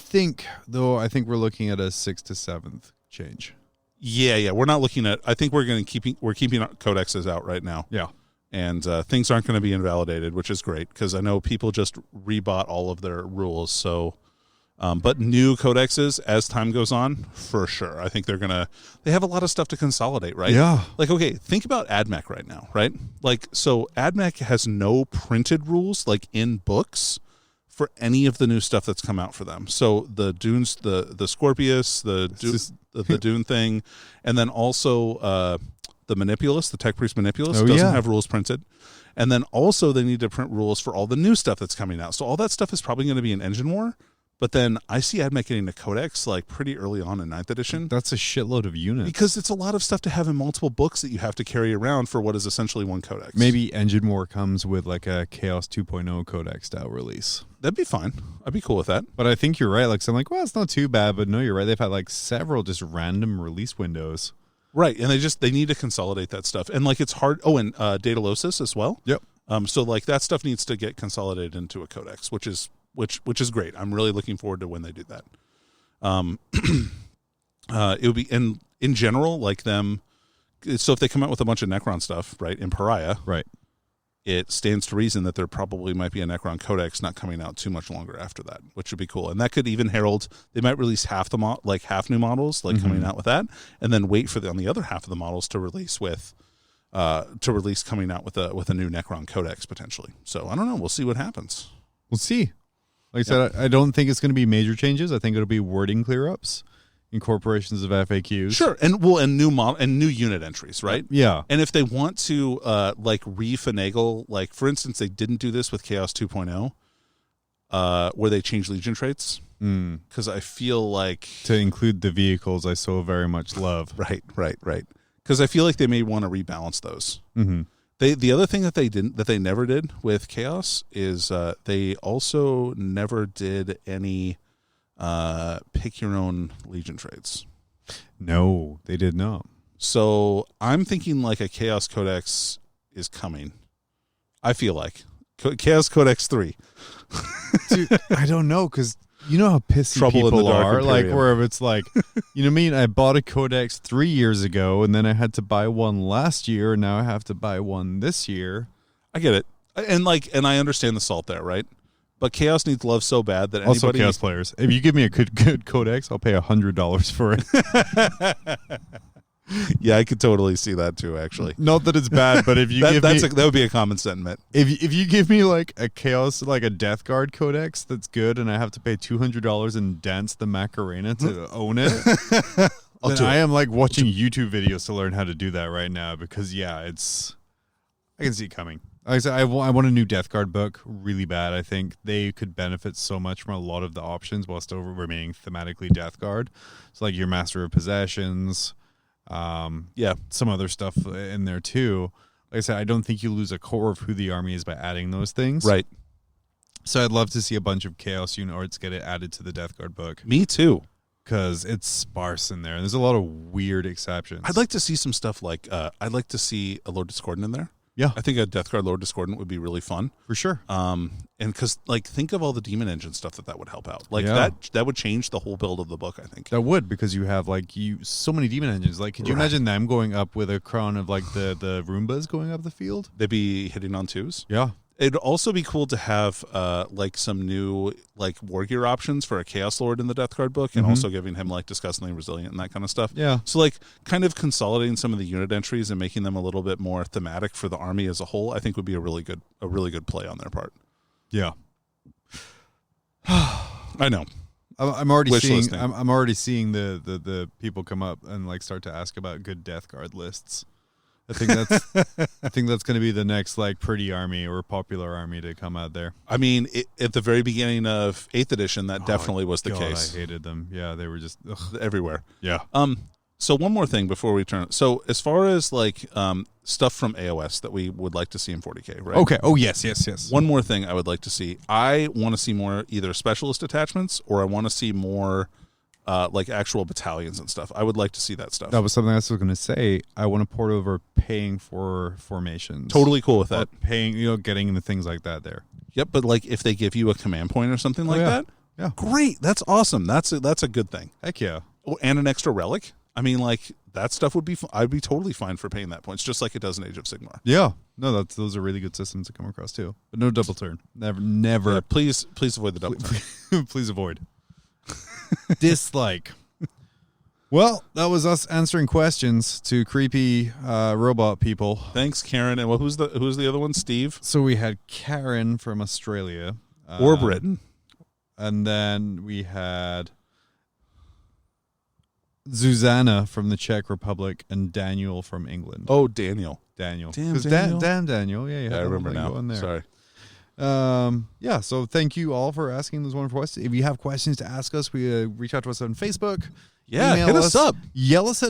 think we're looking at a 6th to 7th change. Yeah, we're not looking at. I think we're keeping codexes out right now. Yeah, and things aren't going to be invalidated, which is great because I know people just rebought all of their rules. So, but new codexes as time goes on, for sure. I think they have a lot of stuff to consolidate, right? Yeah. Like, okay, think about AdMech right now, right? Like, so AdMech has no printed rules like in books for any of the new stuff that's come out for them. So the Dunes, the Scorpius, the Dune thing, and then also the Manipulus, the Tech Priest Manipulus doesn't have rules printed. And then also they need to print rules for all the new stuff that's coming out. So all that stuff is probably going to be in Engine War. But then I see AdMech getting a codex like pretty early on in 9th edition. That's a shitload of units. Because it's a lot of stuff to have in multiple books that you have to carry around for what is essentially one codex. Maybe Engine War comes with like a Chaos 2.0 codex style release. That'd be fine. I'd be cool with that. But I think you're right. Like, so I'm like, well, it's not too bad. But no, you're right. They've had like several just random release windows. Right. And they need to consolidate that stuff. And like it's hard. Oh, and Datalosis as well. Yep. So like that stuff needs to get consolidated into a codex, which is great. I'm really looking forward to when they do that. It would be in general like them. So if they come out with a bunch of Necron stuff, right, in Pariah, right, it stands to reason that there probably might be a Necron codex not coming out too much longer after that, which would be cool. And that could even herald. They might release half new models, like coming out with that, and then wait for on the other half of the models to release coming out with a new Necron codex potentially. So I don't know. We'll see what happens. We'll see. Like I said, I don't think it's going to be major changes. I think it'll be wording clear ups, incorporations of FAQs. Sure, and new model and new unit entries, right? Yeah. And if they want to refinagle, like for instance, they didn't do this with Chaos 2.0, where they changed Legion traits. Because I feel like to include the vehicles I so very much love. Right. Because I feel like they may want to rebalance those. Mm-hmm. The other thing that they never did with Chaos is they also never did any pick your own Legion traits. No, they did not. So I'm thinking like a Chaos Codex is coming. I feel like Chaos Codex 3. Dude, I don't know because you know how pissy Trouble people in the Dark are, Imperium. like where it's like, you know what I mean? I bought a Codex 3 years ago, and then I had to buy one last year, and now I have to buy one this year. I get it, and I understand the salt there, right? But Chaos needs love so bad that Also, anybody Chaos players, if you give me a good Codex, I'll pay $100 for it. Yeah, I could totally see that too. Actually, not that it's bad, but if you that would be a common sentiment. If you give me like a Chaos, like a Death Guard Codex that's good, and I have to pay $200 and dance the Macarena to own it, then I am like watching YouTube videos to learn how to do that right now because I can see it coming. Like I said, I want a new Death Guard book really bad. I think they could benefit so much from a lot of the options while still remaining thematically Death Guard. So like your Master of Possessions. Some other stuff in there too. Like I said, I don't think you lose a core of who the army is by adding those things. Right. So I'd love to see a bunch of Chaos unit arts get it added to the Death Guard book. Me too. Because it's sparse in there. There's a lot of weird exceptions. I'd like to see some stuff like, I'd like to see a Lord Discordant in there. Yeah. I think a Death Guard Lord Discordant would be really fun. For sure. And because, like, think of all the Demon Engine stuff that would help out. Like, that would change the whole build of the book, I think. That would, because you have, like, so many Demon Engines. Like, could you imagine them going up with a crown of, like, the Roombas going up the field? They'd be hitting on twos. Yeah. It'd also be cool to have like some new like war gear options for a Chaos Lord in the Death Guard book, and also giving him like disgustingly resilient and that kind of stuff. Yeah. So like kind of consolidating some of the unit entries and making them a little bit more thematic for the army as a whole, I think would be a really good play on their part. Yeah. I know. I'm already seeing. I'm already seeing the people come up and like start to ask about good Death Guard lists. I think that's going to be the next like pretty army or popular army to come out there. I mean, at the very beginning of 8th edition, that definitely was the case. I hated them. Yeah, they were just everywhere. Yeah. So one more thing before we turn. So as far as like stuff from AOS that we would like to see in 40K, right? Okay. Oh yes. One more thing I would like to see. I want to see more either specialist attachments or I want to see more like actual battalions and stuff. I would like to see that stuff. That was something I was going to say. I want to port over paying for formations. Totally cool with that. Or paying, getting the things like that there. Yep, but like if they give you a command point or something like that, yeah, great. That's awesome. That's a good thing. Heck yeah. Oh, and an extra relic. I mean, like that stuff would be. I'd be totally fine for paying that points, just like it does in Age of Sigmar. Yeah. No, those are really good systems to come across too. But no double turn. Never. Yeah, please avoid the double turn. Please avoid. Dislike. Well, that was us answering questions to creepy robot people. Thanks, Karen. And who's the other one? Steve. So we had Karen from Australia, or Britain, and then we had Zuzana from the Czech Republic and Daniel from England. Oh, Daniel. Damn, Daniel. Yeah, I remember now. Going there. Sorry. Yeah, so thank you all for asking those wonderful questions. If you have questions to ask us, we reach out to us on Facebook. Yeah, hit us up. Yell at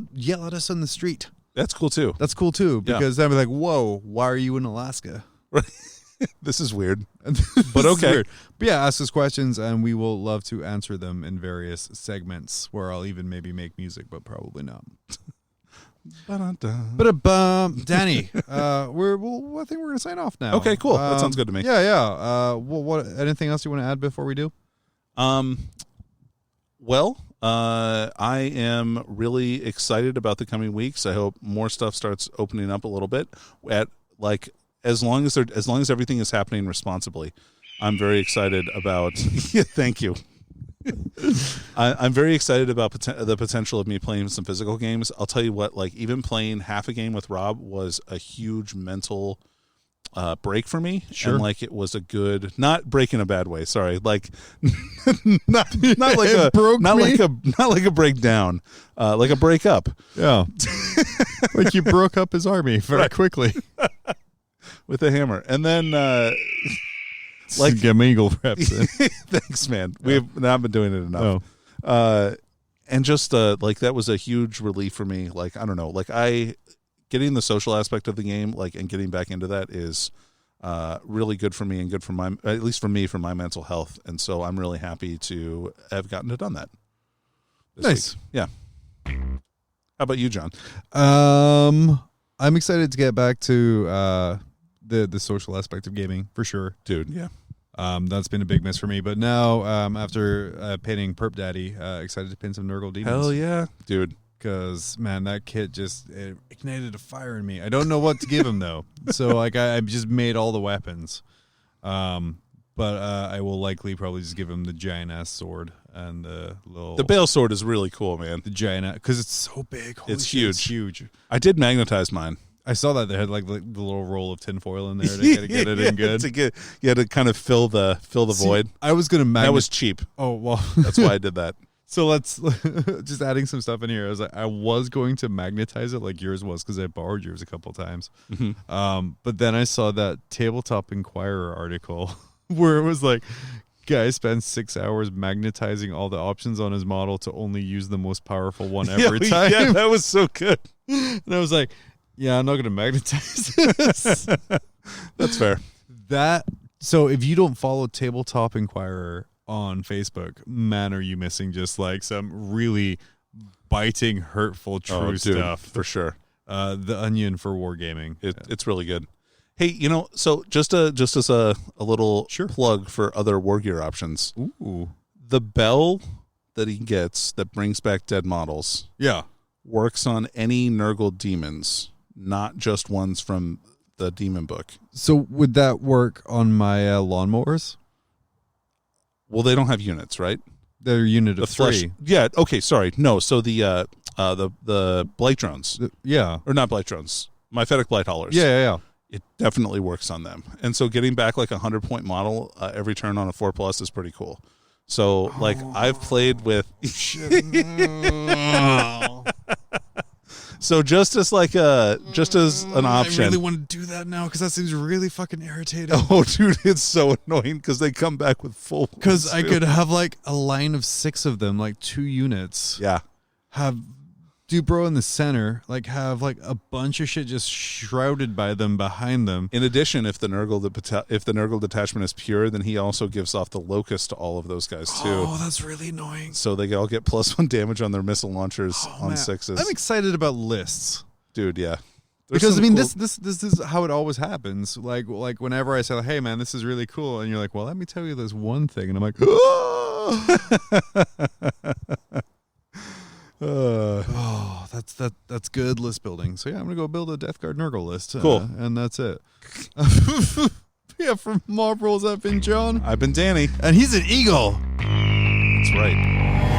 us on the street. That's cool too. Because then we're like, whoa, why are you in Alaska? Right. This is weird. But okay. Weird. But yeah, ask us questions and we will love to answer them in various segments where I'll even maybe make music, but probably not. Danny, I think we're gonna sign off now. Okay, cool. That sounds good to me. Yeah. What? Anything else you want to add before we do? Well, I am really excited about the coming weeks. I hope more stuff starts opening up a little bit. As long as everything is happening responsibly, I'm very excited about. Thank you. I'm very excited about the potential of me playing some physical games. I'll tell you what, like even playing half a game with Rob was a huge mental break for me. Sure. And like it was a good, not break in a bad way. Sorry, like not like a breakdown, like a break up. Yeah, like you broke up his army very quickly with a hammer, and then. Like get Eagle reps in. Thanks, man. We've not been doing it enough. And just like that was a huge relief for me. Like I don't know, like getting the social aspect of the game, like and getting back into that is really good for me and good for at least for me, for my mental health. And so I'm really happy to have gotten to done that. Nice. Week. Yeah. How about you, John? I'm excited to get back to the social aspect of gaming for sure, dude. Yeah. That's been a big miss for me, but now after painting Perp Daddy, excited to paint some Nurgle Demons. Hell yeah, dude! Because man, that kit just ignited a fire in me. I don't know what to give him though, so like I just made all the weapons, but I will likely probably just give him the giant ass sword and the little. The Bale sword is really cool, man. The giant, because it's so big. Holy it's shit, huge. It's huge. I did magnetize mine. I saw that they had like the little roll of tinfoil in there to get it in good. To kind of fill the void. I was gonna that was cheap. Oh well, that's why I did that. So let's just adding some stuff in here. I was going to magnetize it like yours was because I borrowed yours a couple of times. Mm-hmm. But then I saw that Tabletop Inquirer article where it was like, guy spends 6 hours magnetizing all the options on his model to only use the most powerful one every time. Yeah, that was so good. And I was like, yeah, I'm not going to magnetize this. That's fair. So if you don't follow Tabletop Inquirer on Facebook, man, are you missing just like some really biting, hurtful, true stuff. For sure. The Onion for wargaming. It's really good. Hey, so just as a little plug for other war gear options. Ooh. The bell that he gets that brings back dead models. Yeah. Works on any Nurgle demons, not just ones from the demon book. So would that work on my lawnmowers? Well, they don't have units, right? They're a unit of flesh. 3. Yeah. Okay. Sorry. No. So the blight drones. Or not blight drones. Myphetic blight haulers. Yeah. It definitely works on them. And so getting back like 100-point model every turn on a 4+ is pretty cool. So like I've played with. Shit. So just as an option. I really want to do that now because that seems really fucking irritating. Oh, dude, it's so annoying because they come back with full. Because I could have like a line of 6 of them, like 2 units. Yeah. Have Dubro in the center, like have like a bunch of shit just shrouded by them behind them. In addition, if the Nurgle detachment is pure, then he also gives off the locust to all of those guys too. Oh, that's really annoying. So they all get +1 damage on their missile launchers on man. 6s. I'm excited about lists. Dude, yeah. Because I mean, this is how it always happens. Like whenever I say, "Hey, man, this is really cool," and you're like, "Well, let me tell you this one thing," and I'm like, "Oh, that's good list building." So yeah, I'm gonna go build a Death Guard Nurgle list. Cool, and that's it. Yeah, from Mob Rolls, I've been John. I've been Danny, and he's an eagle. That's right.